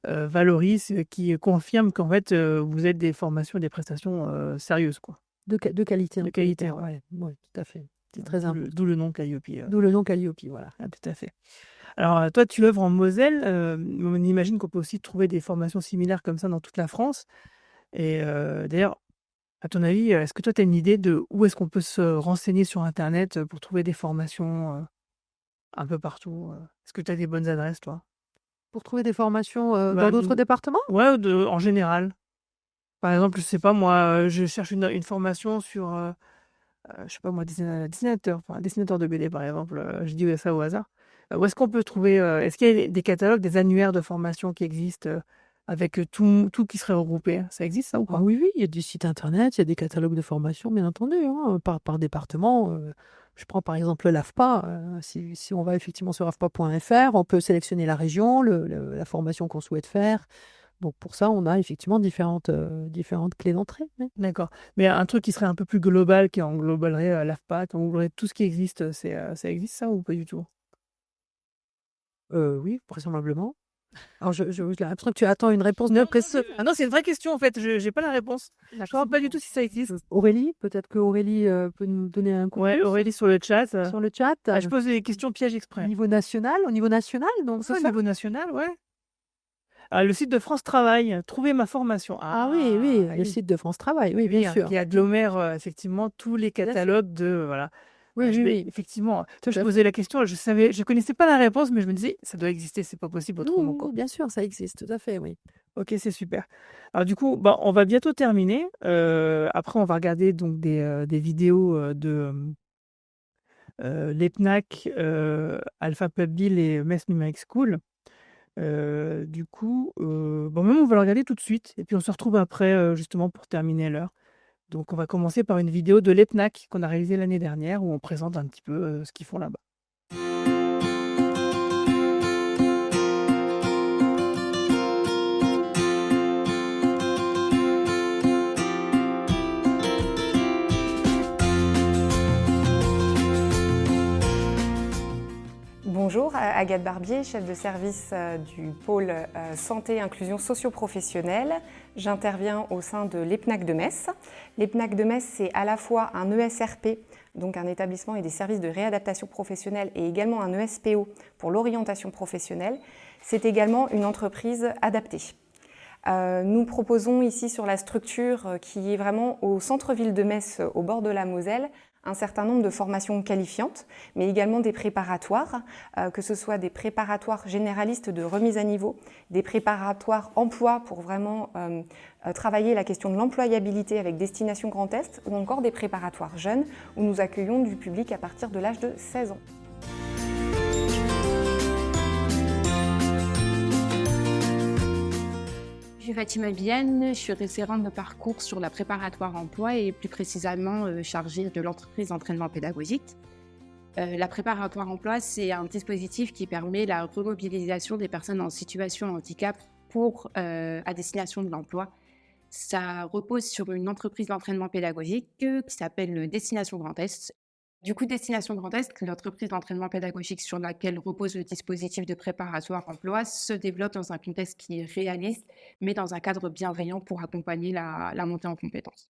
valorise, qui confirme qu'en fait, vous êtes des formations et des prestations sérieuses, quoi. De qualité. De qualité, ouais. Ouais, tout à fait. C'est très important. D'où le nom Calliope. D'où le nom Calliope, voilà. Ah, tout à fait. Alors, toi, tu œuvres en Moselle. On imagine qu'on peut aussi trouver des formations similaires comme ça dans toute la France. Et d'ailleurs, à ton avis, est-ce que toi, tu as une idée de où est-ce qu'on peut se renseigner sur Internet pour trouver des formations un peu partout? Est-ce que tu as des bonnes adresses, toi? Pour trouver des formations dans d'autres départements? Ouais, en général. Par exemple, je sais pas moi, je cherche une formation sur, je sais pas moi, dessinateur de BD, par exemple, je dis ça au hasard. Où est-ce qu'on peut trouver, est-ce qu'il y a des catalogues, des annuaires de formation qui existent avec tout qui serait regroupé? Ça existe ça ou pas? Oui, il y a des sites internet, il y a des catalogues de formation, bien entendu, hein, par département. Je prends par exemple l'AFPA. Si on va effectivement sur afpa.fr, on peut sélectionner la région, la formation qu'on souhaite faire. Donc pour ça, on a effectivement différentes clés d'entrée. Oui. D'accord. Mais un truc qui serait un peu plus global, qui engloberait l'AFPA, qui engloberait tout ce qui existe, ça existe ça ou pas du tout? Oui, vraisemblablement. Alors, j'ai l'impression que tu attends une réponse bien précise. Ah non, c'est une vraie question en fait, je n'ai pas la réponse. Je ne sais pas du tout si ça existe. Aurélie, peut-être que Aurélie peut nous donner un coup de Ouais, pouce Aurélie sur le chat. sur le chat. Je pose des questions pièges exprès. Au niveau national, donc Ça, au niveau national, ouais. le site de France Travail, trouver ma formation. Ah oui, oui, le Oui, site de France Travail, oui, bien hein, sûr. qui agglomère, effectivement tous les Bien sûr. catalogues de voilà. Oui, Je oui, vais oui, effectivement, tout je à posais fait. la question, je connaissais pas la réponse, mais je me disais: «Ça doit exister, c'est pas possible Oui, autrement, oui, quoi». oui, bien sûr, ça existe, tout à fait, oui. OK, c'est super. Alors du coup, bah, on va bientôt terminer, après on va regarder donc des vidéos, l'EPNAC, Alpha Pubville et Metz Numérique School. Du coup, bah, même on va le regarder tout de suite et puis on se retrouve après, justement pour terminer l'heure. Donc on va commencer par une vidéo de l'EPNAC qu'on a réalisée l'année dernière où on présente un petit peu, ce qu'ils font là-bas. Bonjour, Agathe Barbier, chef de service du pôle santé et inclusion socio-professionnelle. J'interviens au sein de l'EPNAC de Metz. L'EPNAC de Metz, c'est à la fois un ESRP, donc un établissement et des services de réadaptation professionnelle, et également un ESPO pour l'orientation professionnelle. C'est également une entreprise adaptée. Nous proposons ici sur la structure qui est vraiment au centre-ville de Metz, au bord de la Moselle, un certain nombre de formations qualifiantes, mais également des préparatoires, que ce soit des préparatoires généralistes de remise à niveau, des préparatoires emploi pour vraiment travailler la question de l'employabilité avec destination Grand Est, ou encore des préparatoires jeunes où nous accueillons du public à partir de l'âge de 16 ans. Je suis Fatima Bienne, je suis référente de parcours sur la préparatoire emploi et plus précisément chargée de l'entreprise d'entraînement pédagogique. La préparatoire emploi, c'est un dispositif qui permet la remobilisation des personnes en situation de handicap à destination de l'emploi. Ça repose sur une entreprise d'entraînement pédagogique qui s'appelle Destination Grand Est. Du coup, Destination Grand Est, l'entreprise d'entraînement pédagogique sur laquelle repose le dispositif de préparatoire emploi, se développe dans un contexte qui est réaliste, mais dans un cadre bienveillant pour accompagner la montée en compétences.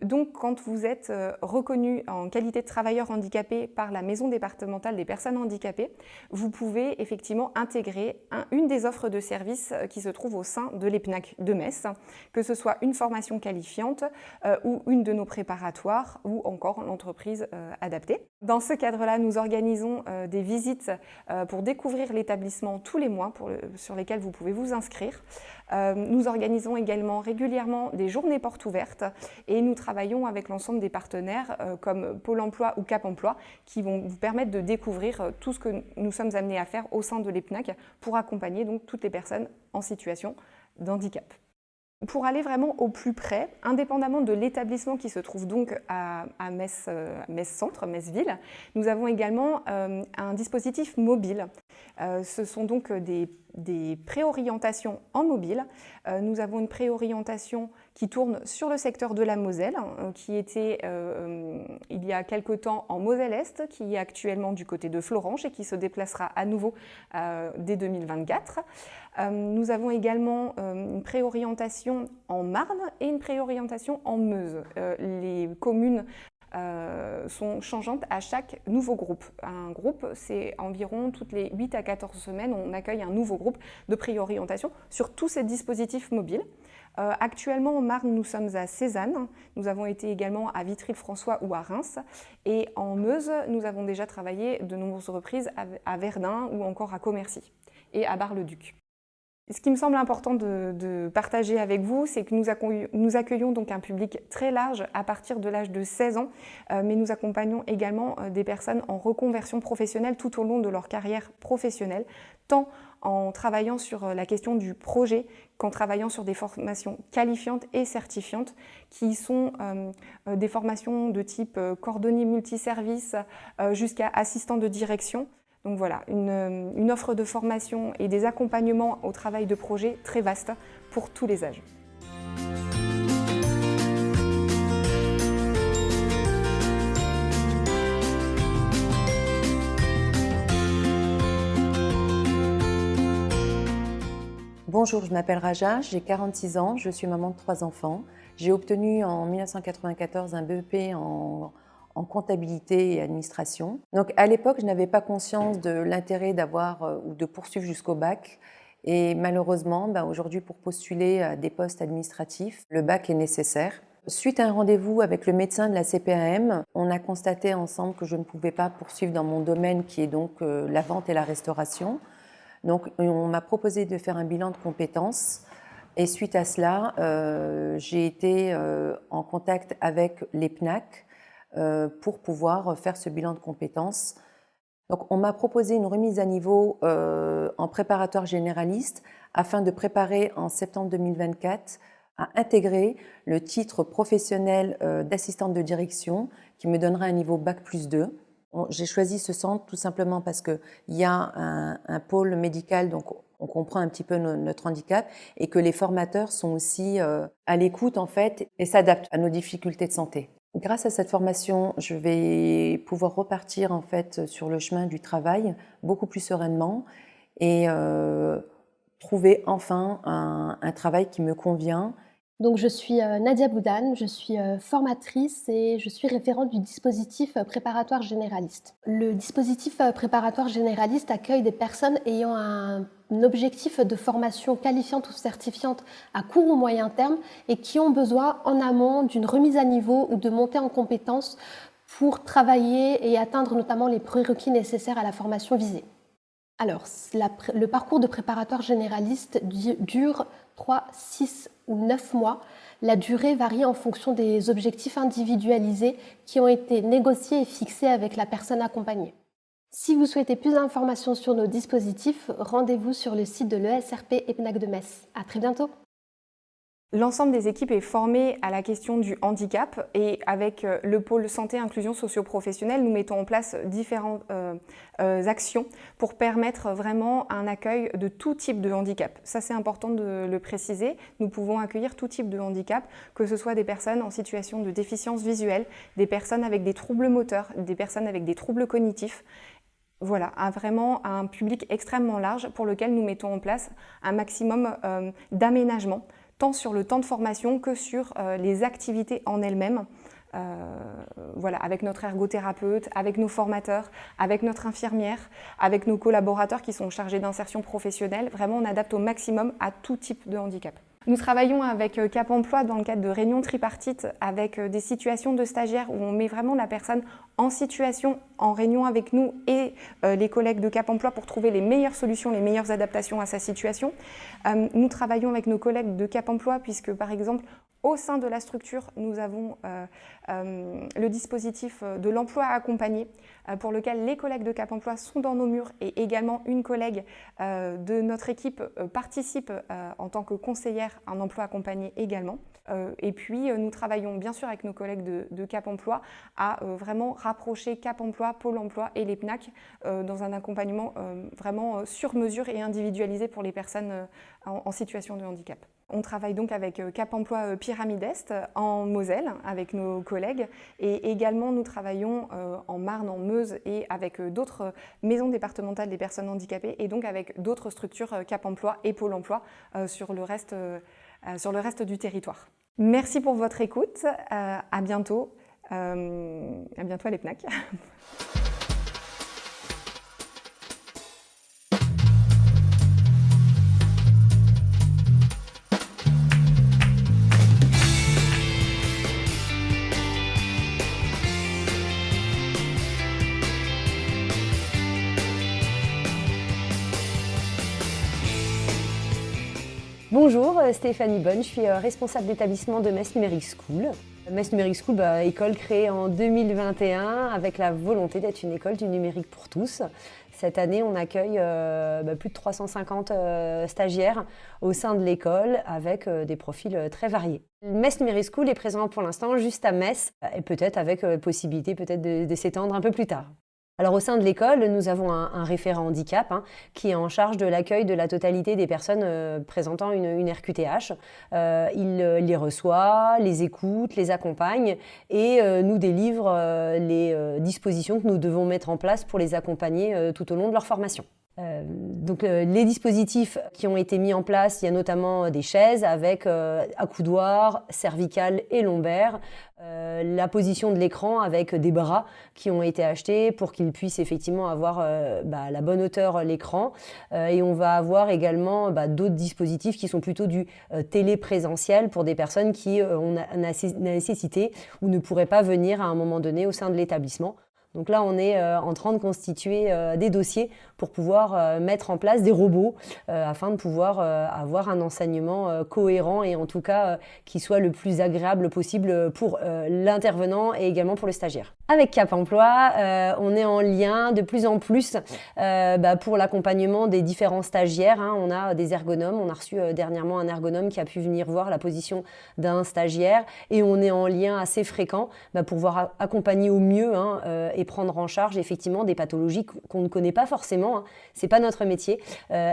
Donc, quand vous êtes reconnu en qualité de travailleur handicapé par la Maison départementale des personnes handicapées, vous pouvez effectivement intégrer une des offres de services qui se trouve au sein de l'EPNAC de Metz, que ce soit une formation qualifiante ou une de nos préparatoires ou encore l'entreprise adaptée. Dans ce cadre-là, nous organisons des visites pour découvrir l'établissement tous les mois sur lesquels vous pouvez vous inscrire. Nous organisons également régulièrement des journées portes ouvertes et nous travaillons avec l'ensemble des partenaires comme Pôle emploi ou Cap emploi qui vont vous permettre de découvrir tout ce que nous sommes amenés à faire au sein de l'EPNAC pour accompagner donc toutes les personnes en situation de handicap. Pour aller vraiment au plus près, indépendamment de l'établissement qui se trouve donc à Metz, Centre, Metz-Ville, nous avons également un dispositif mobile. Ce sont donc des préorientations en mobile. Nous avons une préorientation qui tourne sur le secteur de la Moselle, qui était il y a quelque temps en Moselle-Est, qui est actuellement du côté de Florange et qui se déplacera à nouveau dès 2024. Nous avons également une préorientation en Marne et une préorientation en Meuse. Les communes sont changeantes à chaque nouveau groupe. Un groupe, c'est environ toutes les 8 à 14 semaines, on accueille un nouveau groupe de préorientation sur tous ces dispositifs mobiles. Actuellement, en Marne, nous sommes à Cézanne. Nous avons été également à Vitry-le-François ou à Reims. Et en Meuse, nous avons déjà travaillé de nombreuses reprises à Verdun ou encore à Commercy et à Bar-le-Duc. Ce qui me semble important de partager avec vous, c'est que nous accueillons donc un public très large à partir de l'âge de 16 ans, mais nous accompagnons également des personnes en reconversion professionnelle tout au long de leur carrière professionnelle, tant en travaillant sur la question du projet qu'en travaillant sur des formations qualifiantes et certifiantes qui sont des formations de type cordonnier multiservice jusqu'à assistant de direction. Donc voilà, une offre de formation et des accompagnements au travail de projet très vaste pour tous les âges. Bonjour, je m'appelle Raja, j'ai 46 ans, je suis maman de 3 enfants. J'ai obtenu en 1994 un BEP en comptabilité et administration. Donc à l'époque, je n'avais pas conscience de l'intérêt d'avoir ou de poursuivre jusqu'au bac. Et malheureusement, aujourd'hui, pour postuler à des postes administratifs, le bac est nécessaire. Suite à un rendez-vous avec le médecin de la CPAM, on a constaté ensemble que je ne pouvais pas poursuivre dans mon domaine qui est donc la vente et la restauration. Donc on m'a proposé de faire un bilan de compétences et suite à cela, j'ai été en contact avec les PNAC pour pouvoir faire ce bilan de compétences. Donc on m'a proposé une remise à niveau en préparatoire généraliste afin de préparer en septembre 2024 à intégrer le titre professionnel d'assistante de direction qui me donnera un niveau Bac+2. J'ai choisi ce centre tout simplement parce qu'il y a un pôle médical, donc on comprend un petit peu notre handicap et que les formateurs sont aussi à l'écoute en fait et s'adaptent à nos difficultés de santé. Grâce à cette formation, je vais pouvoir repartir en fait sur le chemin du travail beaucoup plus sereinement et trouver enfin un travail qui me convient. Donc je suis Nadia Boudane, je suis formatrice et je suis référente du dispositif préparatoire généraliste. Le dispositif préparatoire généraliste accueille des personnes ayant un objectif de formation qualifiante ou certifiante à court ou moyen terme et qui ont besoin en amont d'une remise à niveau ou de montée en compétences pour travailler et atteindre notamment les prérequis nécessaires à la formation visée. Alors, le parcours de préparatoire généraliste dure 3, 6 ou 9 mois. La durée varie en fonction des objectifs individualisés qui ont été négociés et fixés avec la personne accompagnée. Si vous souhaitez plus d'informations sur nos dispositifs, rendez-vous sur le site de l'ESRP EPNAC de Metz. À très bientôt. L'ensemble des équipes est formé à la question du handicap et avec le pôle santé inclusion socio-professionnelle, nous mettons en place différentes actions pour permettre vraiment un accueil de tout type de handicap. Ça, c'est important de le préciser. Nous pouvons accueillir tout type de handicap, que ce soit des personnes en situation de déficience visuelle, des personnes avec des troubles moteurs, des personnes avec des troubles cognitifs. Voilà, vraiment un public extrêmement large pour lequel nous mettons en place un maximum d'aménagement, tant sur le temps de formation que sur les activités en elles-mêmes. Voilà, avec notre ergothérapeute, avec nos formateurs, avec notre infirmière, avec nos collaborateurs qui sont chargés d'insertion professionnelle. Vraiment, on adapte au maximum à tout type de handicap. Nous travaillons avec Cap Emploi dans le cadre de réunions tripartites avec des situations de stagiaires où on met vraiment la personne en situation, en réunion avec nous et les collègues de Cap Emploi pour trouver les meilleures solutions, les meilleures adaptations à sa situation. Nous travaillons avec nos collègues de Cap Emploi puisque par exemple, au sein de la structure, nous avons le dispositif de l'emploi accompagné pour lequel les collègues de Cap Emploi sont dans nos murs et également une collègue de notre équipe participe en tant que conseillère en emploi accompagné également. Et puis nous travaillons bien sûr avec nos collègues de Cap Emploi à vraiment rapprocher Cap Emploi, Pôle Emploi et les PNAC dans un accompagnement vraiment sur mesure et individualisé pour les personnes en situation de handicap. On travaille donc avec Cap Emploi Pyramide Est en Moselle avec nos collègues et également nous travaillons en Marne, en Meuse et avec d'autres maisons départementales des personnes handicapées et donc avec d'autres structures Cap Emploi et Pôle Emploi sur le reste du territoire. Merci pour votre écoute, à bientôt à l'EPNAC. Bonjour, Stéphanie Bonne, je suis responsable d'établissement de Metz Numérique School. Metz Numérique School, école créée en 2021 avec la volonté d'être une école du numérique pour tous. Cette année, on accueille plus de 350 stagiaires au sein de l'école avec des profils très variés. Metz Numérique School est présent pour l'instant juste à Metz et peut-être avec possibilité de s'étendre un peu plus tard. Alors au sein de l'école, nous avons un référent handicap qui est en charge de l'accueil de la totalité des personnes présentant une RQTH. Il les reçoit, les écoute, les accompagne et nous délivre les dispositions que nous devons mettre en place pour les accompagner tout au long de leur formation. Les dispositifs qui ont été mis en place, il y a notamment des chaises avec accoudoirs, cervicales et lombaires, la position de l'écran avec des bras qui ont été achetés pour qu'ils puissent effectivement avoir la bonne hauteur l'écran. Et on va avoir également d'autres dispositifs qui sont plutôt du téléprésentiel pour des personnes qui ont la nécessité ou ne pourraient pas venir à un moment donné au sein de l'établissement. Donc là, on est en train de constituer des dossiers pour pouvoir mettre en place des robots afin de pouvoir avoir un enseignement cohérent et en tout cas qui soit le plus agréable possible pour l'intervenant et également pour le stagiaire. Avec Cap Emploi, on est en lien de plus en plus pour l'accompagnement des différents stagiaires. On a des ergonomes, on a reçu dernièrement un ergonome qui a pu venir voir la position d'un stagiaire et on est en lien assez fréquent pour pouvoir accompagner au mieux et prendre en charge effectivement des pathologies qu'on ne connaît pas forcément. C'est pas notre métier.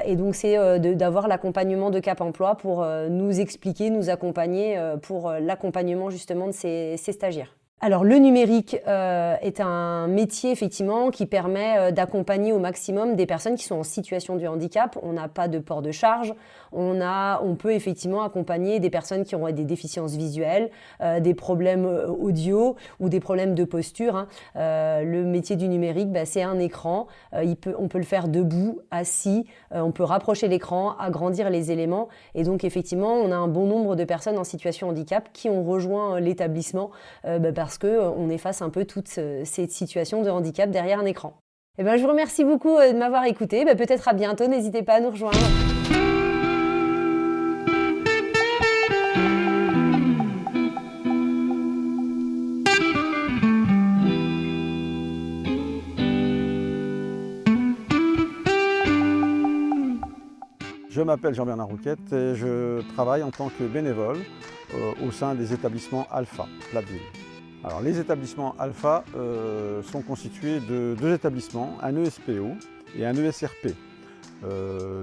Et donc c'est d'avoir l'accompagnement de Cap Emploi pour nous expliquer, nous accompagner pour l'accompagnement justement de ces stagiaires. Alors le numérique est un métier effectivement qui permet d'accompagner au maximum des personnes qui sont en situation de handicap. On n'a pas de port de charge, on peut effectivement accompagner des personnes qui ont des déficiences visuelles, des problèmes audio ou des problèmes de posture. Le métier du numérique, c'est un écran, on peut le faire debout, assis, on peut rapprocher l'écran, agrandir les éléments et donc effectivement on a un bon nombre de personnes en situation de handicap qui ont rejoint l'établissement parce qu'on efface un peu toute cette situation de handicap derrière un écran. Je vous remercie beaucoup de m'avoir écouté. Peut-être à bientôt, n'hésitez pas à nous rejoindre. Je m'appelle Jean-Bernard Rouquette et je travaille en tant que bénévole au sein des établissements Alpha, Platteville. Alors, les établissements Alpha sont constitués de 2 établissements, un ESPO et un ESRP.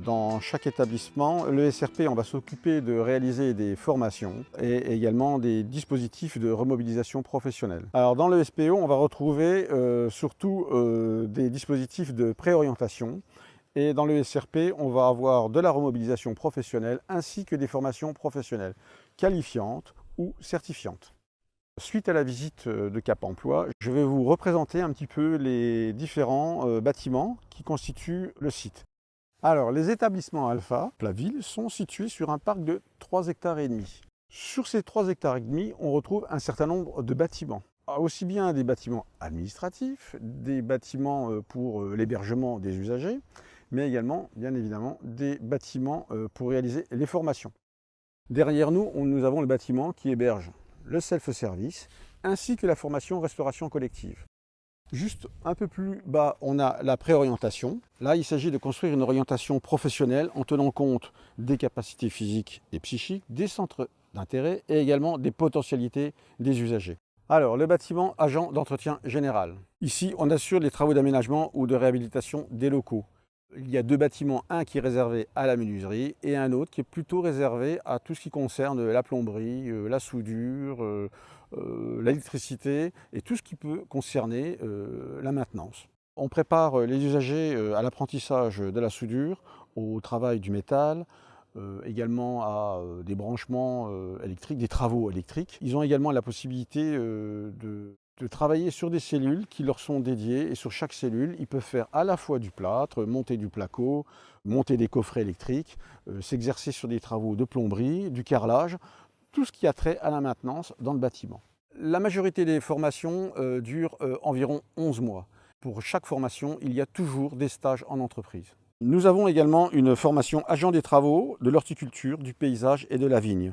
Dans chaque établissement, l'ESRP, on va s'occuper de réaliser des formations et également des dispositifs de remobilisation professionnelle. Alors, dans l'ESPO, on va retrouver surtout des dispositifs de préorientation. Et dans l'ESRP, on va avoir de la remobilisation professionnelle ainsi que des formations professionnelles qualifiantes ou certifiantes. Suite à la visite de Cap Emploi, je vais vous représenter un petit peu les différents bâtiments qui constituent le site. Alors, les établissements Alpha, Platteville, sont situés sur un parc de 3,5 hectares. Sur ces 3,5 hectares, on retrouve un certain nombre de bâtiments. Aussi bien des bâtiments administratifs, des bâtiments pour l'hébergement des usagers, mais également, bien évidemment, des bâtiments pour réaliser les formations. Derrière nous, nous avons le bâtiment qui héberge le self-service, ainsi que la formation restauration collective. Juste un peu plus bas, on a la préorientation. Là, il s'agit de construire une orientation professionnelle en tenant compte des capacités physiques et psychiques, des centres d'intérêt et également des potentialités des usagers. Alors, le bâtiment agent d'entretien général. Ici, on assure les travaux d'aménagement ou de réhabilitation des locaux. Il y a 2 bâtiments, un qui est réservé à la menuiserie et un autre qui est plutôt réservé à tout ce qui concerne la plomberie, la soudure, l'électricité et tout ce qui peut concerner la maintenance. On prépare les usagers à l'apprentissage de la soudure, au travail du métal, également à des branchements électriques, des travaux électriques. Ils ont également la possibilité de travailler sur des cellules qui leur sont dédiées et sur chaque cellule, ils peuvent faire à la fois du plâtre, monter du placo, monter des coffrets électriques, s'exercer sur des travaux de plomberie, du carrelage, tout ce qui a trait à la maintenance dans le bâtiment. La majorité des formations durent environ 11 mois. Pour chaque formation, il y a toujours des stages en entreprise. Nous avons également une formation agent des travaux, de l'horticulture, du paysage et de la vigne.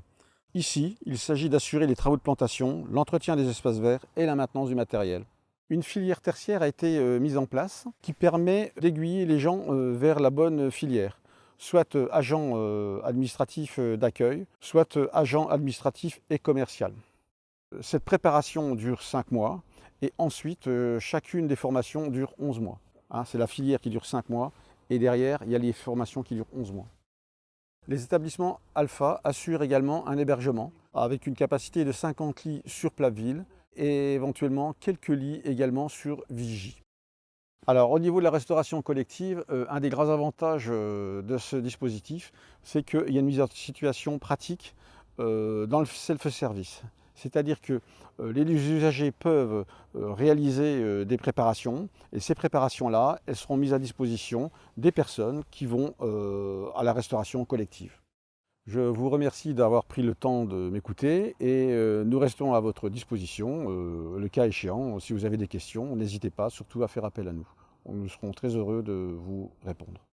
Ici, il s'agit d'assurer les travaux de plantation, l'entretien des espaces verts et la maintenance du matériel. Une filière tertiaire a été mise en place qui permet d'aiguiller les gens vers la bonne filière, soit agent administratif d'accueil, soit agent administratif et commercial. Cette préparation dure 5 mois et ensuite chacune des formations dure 11 mois. C'est la filière qui dure 5 mois et derrière il y a les formations qui durent 11 mois. Les établissements Alpha assurent également un hébergement avec une capacité de 50 lits sur Platteville et éventuellement quelques lits également sur Vigie. Alors, au niveau de la restauration collective, un des grands avantages de ce dispositif, c'est qu'il y a une mise en situation pratique dans le self-service. C'est-à-dire que les usagers peuvent réaliser des préparations, et ces préparations-là, elles seront mises à disposition des personnes qui vont à la restauration collective. Je vous remercie d'avoir pris le temps de m'écouter et nous restons à votre disposition, le cas échéant. Si vous avez des questions, n'hésitez pas surtout à faire appel à nous. Nous serons très heureux de vous répondre.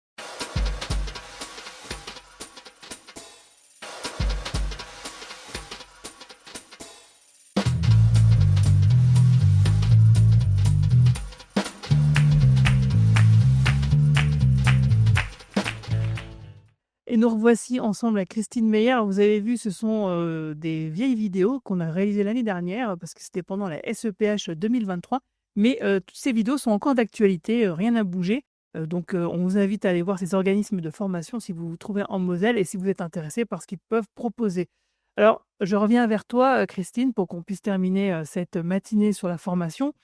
Et nous revoici ensemble avec Christine Meyer. Alors, vous avez vu, ce sont des vieilles vidéos qu'on a réalisées l'année dernière parce que c'était pendant la SEPH 2023. Mais toutes ces vidéos sont encore d'actualité, rien n'a bougé. Donc, on vous invite à aller voir ces organismes de formation si vous vous trouvez en Moselle et si vous êtes intéressé par ce qu'ils peuvent proposer. Alors, je reviens vers toi, Christine, pour qu'on puisse terminer cette matinée sur la formation.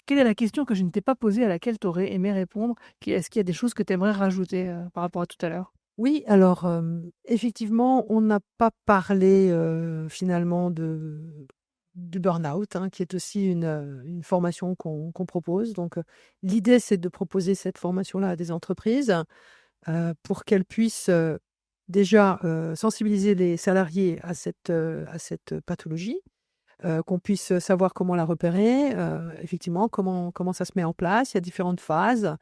Quelle est la question que je ne t'ai pas posée à laquelle tu aurais aimé répondre? Est-ce qu'il y a des choses que tu aimerais rajouter par rapport à tout à l'heure? Oui, alors, effectivement, on n'a pas parlé, finalement du burn-out, hein, qui est aussi une formation qu'on propose. Donc, l'idée, c'est de proposer cette formation-là à des entreprises, pour qu'elles puissent, déjà, sensibiliser les salariés à cette pathologie, qu'on puisse savoir comment la repérer, effectivement, comment ça se met en place. Il y a différentes phases,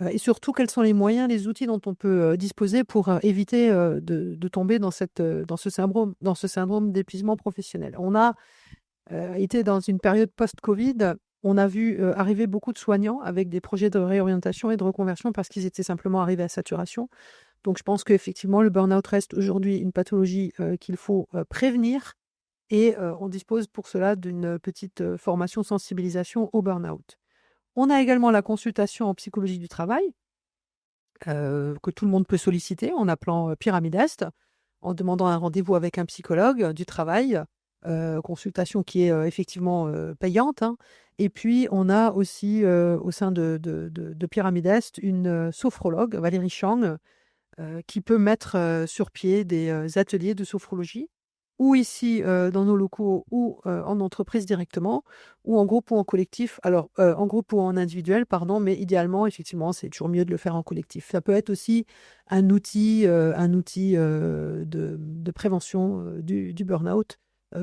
et surtout quels sont les moyens, les outils dont on peut, disposer pour, éviter, de tomber dans ce syndrome d'épuisement professionnel. On a, été dans une période post-Covid. On a vu, arriver beaucoup de soignants avec des projets de réorientation et de reconversion parce qu'ils étaient simplement arrivés à saturation. Donc je pense qu'effectivement le burn-out reste aujourd'hui une pathologie, qu'il faut, prévenir, et on dispose pour cela d'une petite, formation sensibilisation au burn-out. On a également la consultation en psychologie du travail, que tout le monde peut solliciter en appelant, Pyramide Est, en demandant un rendez-vous avec un psychologue du travail, consultation qui est, effectivement, payante, hein. Et puis on a aussi, au sein de Pyramide Est, une, sophrologue, Valérie Chang, qui peut mettre, sur pied des, ateliers de sophrologie, ou ici, dans nos locaux, ou en entreprise directement, ou en groupe ou en collectif. Alors, en groupe ou en individuel, pardon, mais idéalement, effectivement, c'est toujours mieux de le faire en collectif. Ça peut être aussi un outil, de prévention, du burn-out,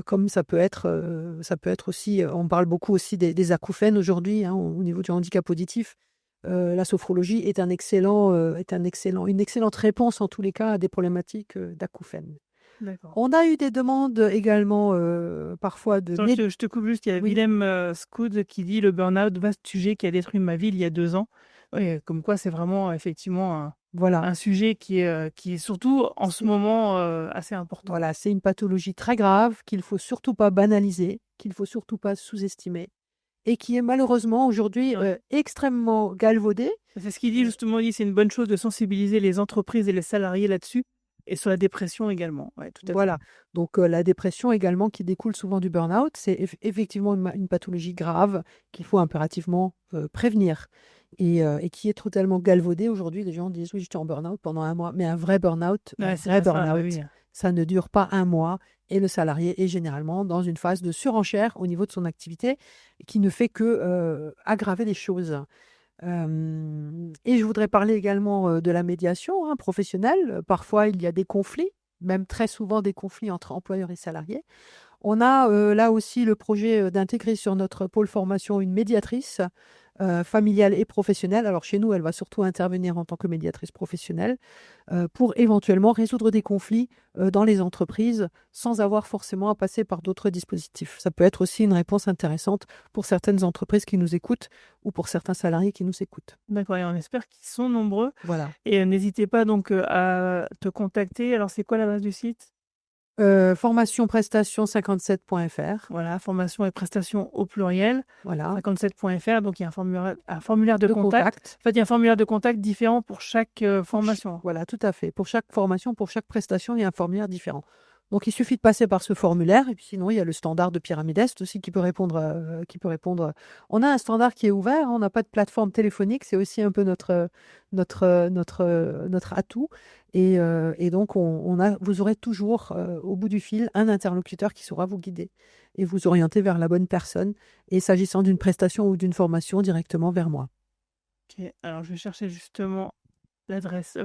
comme ça peut être aussi, on parle beaucoup aussi des acouphènes aujourd'hui, hein, au niveau du handicap auditif. La sophrologie est une excellente réponse, en tous les cas, à des problématiques, d'acouphènes. D'accord. On a eu des demandes également, parfois de Attends, je te coupe juste, il y a Oui. Willem Skoud qui dit: «Le burn-out, vaste sujet qui a détruit ma vie il y a 2 ans». Oui, comme quoi c'est vraiment effectivement Voilà, un sujet qui est surtout en ce C'est moment assez important. voilà, c'est une pathologie très grave qu'il faut surtout pas banaliser, qu'il faut surtout pas sous-estimer, et qui est malheureusement aujourd'hui, Ouais. extrêmement galvaudée. C'est ce qu'il dit justement, il dit: «C'est une bonne chose de sensibiliser les entreprises et les salariés là-dessus et sur la dépression également». Ouais, tout à fait. Voilà, donc la dépression également qui découle souvent du burn-out, c'est effectivement une pathologie grave qu'il faut impérativement, prévenir, et qui est totalement galvaudée aujourd'hui. Les gens disent: «Oui, j'étais en burn-out pendant 1 mois», mais un vrai burn-out, Ouais, c'est pas ça, burn-out, oui, oui. ça ne dure pas 1 mois, et le salarié est généralement dans une phase de surenchère au niveau de son activité, qui ne fait que, aggraver les choses. Et je voudrais parler également, de la médiation, hein, professionnelle. Parfois, il y a des conflits, même très souvent des conflits entre employeurs et salariés. On a, là aussi le projet, d'intégrer sur notre pôle formation une médiatrice, familiale et professionnelle. Alors chez nous, elle va surtout intervenir en tant que médiatrice professionnelle, pour éventuellement résoudre des conflits, dans les entreprises, sans avoir forcément à passer par d'autres dispositifs. Ça peut être aussi une réponse intéressante pour certaines entreprises qui nous écoutent, ou pour certains salariés qui nous écoutent. D'accord, et on espère qu'ils sont nombreux Voilà. et n'hésitez pas donc à te contacter. Alors c'est quoi l'adresse du site? Formationprestation57.fr. Voilà, formation et prestations au pluriel, Voilà. 57.fr. Donc il y a un formulaire de contact. En fait, il y a un formulaire de contact différent pour chaque formation. Voilà, tout à fait. Pour chaque formation, pour chaque prestation, il y a un formulaire différent. Donc, il suffit de passer par ce formulaire. Et puis, sinon, il y a le standard de Pyramide Est aussi qui peut répondre. On a un standard qui est ouvert. On n'a pas de plateforme téléphonique. C'est aussi un peu notre atout. Et donc, vous aurez toujours, au bout du fil, un interlocuteur qui saura vous guider et vous orienter vers la bonne personne. Et s'agissant d'une prestation ou d'une formation, directement vers moi. Ok, alors je vais chercher justement l'adresse,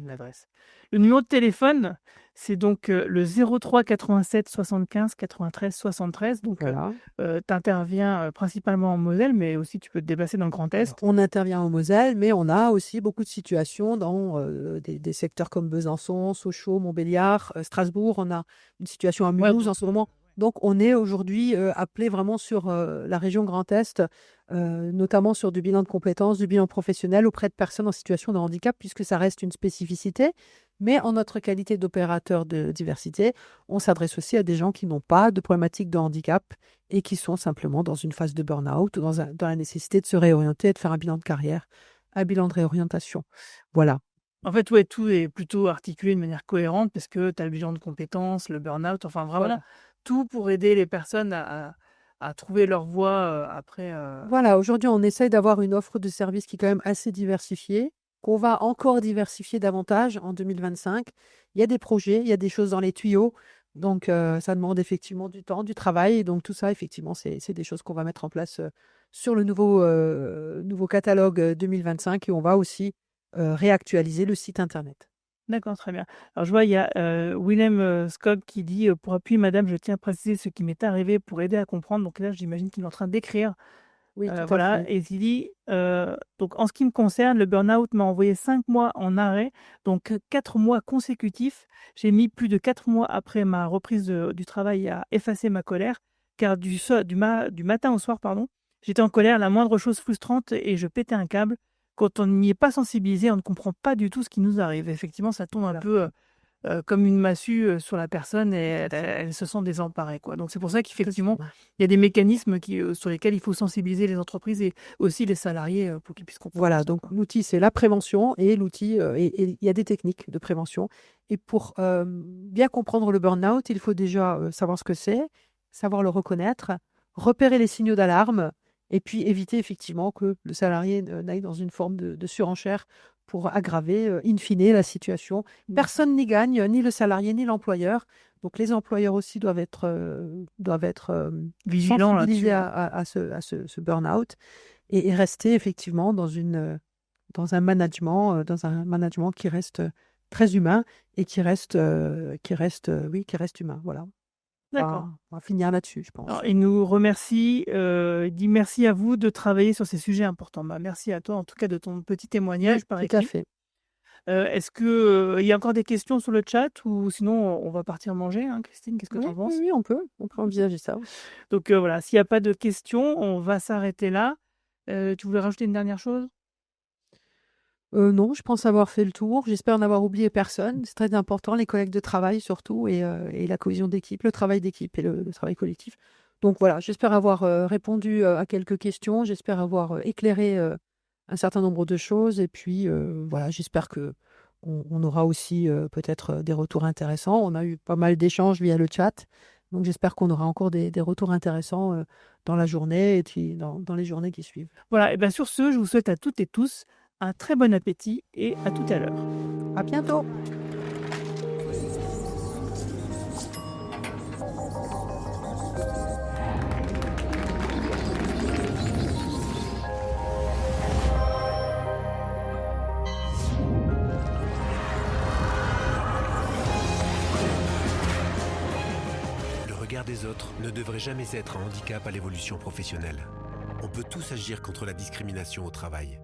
l'adresse. Le numéro de téléphone, c'est donc le 03 87 75 93 73. Donc, Voilà. tu interviens principalement en Moselle, mais aussi tu peux te déplacer dans le Grand Est. On intervient en Moselle, mais on a aussi beaucoup de situations dans des secteurs comme Besançon, Sochaux, Montbéliard, Strasbourg. On a une situation à Mulhouse en ce moment. Donc, on est aujourd'hui appelé vraiment sur la région Grand Est, notamment sur du bilan de compétences, du bilan professionnel auprès de personnes en situation de handicap, puisque ça reste une spécificité. Mais en notre qualité d'opérateur de diversité, on s'adresse aussi à des gens qui n'ont pas de problématique de handicap et qui sont simplement dans une phase de burn-out ou dans la nécessité de se réorienter et de faire un bilan de carrière, un bilan de réorientation. Voilà. En fait, ouais, tout est plutôt articulé de manière cohérente parce que tu as le bilan de compétences, le burn-out, enfin vraiment Voilà. tout pour aider les personnes à trouver leur voie après. Voilà, aujourd'hui, on essaye d'avoir une offre de service qui est quand même assez diversifiée, qu'on va encore diversifier davantage en 2025. Il y a des projets, il y a des choses dans les tuyaux. Donc, ça demande effectivement du temps, du travail. Donc, tout ça, effectivement, c'est des choses qu'on va mettre en place sur le nouveau catalogue 2025 et on va aussi réactualiser le site Internet. D'accord, très bien. Alors, je vois, il y a Willem Skog qui dit pour appui, madame, je tiens à préciser ce qui m'est arrivé pour aider à comprendre. Donc là, j'imagine qu'il est en train d'écrire. Oui, tout à Voilà, fait. et il dit donc en ce qui me concerne, le burn-out m'a envoyé 5 mois en arrêt, donc 4 mois consécutifs. J'ai mis plus de 4 mois après ma reprise du travail à effacer ma colère, car du matin au soir, pardon, j'étais en colère, la moindre chose frustrante et je pétais un câble. Quand on n'y est pas sensibilisé, on ne comprend pas du tout ce qui nous arrive. Effectivement, ça tombe un Voilà. peu comme une massue sur la personne et elle se sent désemparée, quoi. Donc c'est pour ça qu'effectivement, il y a des mécanismes sur lesquels il faut sensibiliser les entreprises et aussi les salariés pour qu'ils puissent comprendre Voilà, ça, donc quoi. l'outil, c'est la prévention et l'outil, et il y a des techniques de prévention. Et pour bien comprendre le burn-out, il faut déjà savoir ce que c'est, savoir le reconnaître, repérer les signaux d'alarme et puis éviter effectivement que le salarié n'aille dans une forme de surenchère pour aggraver, in fine, la situation. Personne n'y gagne, ni le salarié, ni l'employeur. Donc les employeurs aussi doivent être Vigilants sensibilisés là-dessus. à ce burn-out et rester effectivement dans un management qui reste très humain et qui reste humain. Voilà. D'accord. On va finir là-dessus, je pense. Alors, il nous remercie, il dit merci à vous de travailler sur ces sujets importants. Bah, merci à toi en tout cas de ton petit témoignage par Tout à écrit. fait. Est-ce qu'il y a encore des questions sur le chat ou sinon on va partir manger, hein, Christine, qu'est-ce que tu en penses? Oui, on peut envisager ça. Donc voilà, s'il n'y a pas de questions, on va s'arrêter là. Tu voulais rajouter une dernière chose? Non, je pense avoir fait le tour. J'espère n'avoir oublié personne. C'est très important, les collègues de travail surtout et la cohésion d'équipe, le travail d'équipe et le travail collectif. Donc voilà, j'espère avoir répondu à quelques questions. J'espère avoir éclairé un certain nombre de choses. Et puis voilà, j'espère qu'on aura aussi peut-être des retours intéressants. On a eu pas mal d'échanges via le chat. Donc j'espère qu'on aura encore des retours intéressants dans la journée et puis dans les journées qui suivent. Voilà, et bien sur ce, je vous souhaite à toutes et tous un très bon appétit et à tout à l'heure. À bientôt. Le regard des autres ne devrait jamais être un handicap à l'évolution professionnelle. On peut tous agir contre la discrimination au travail.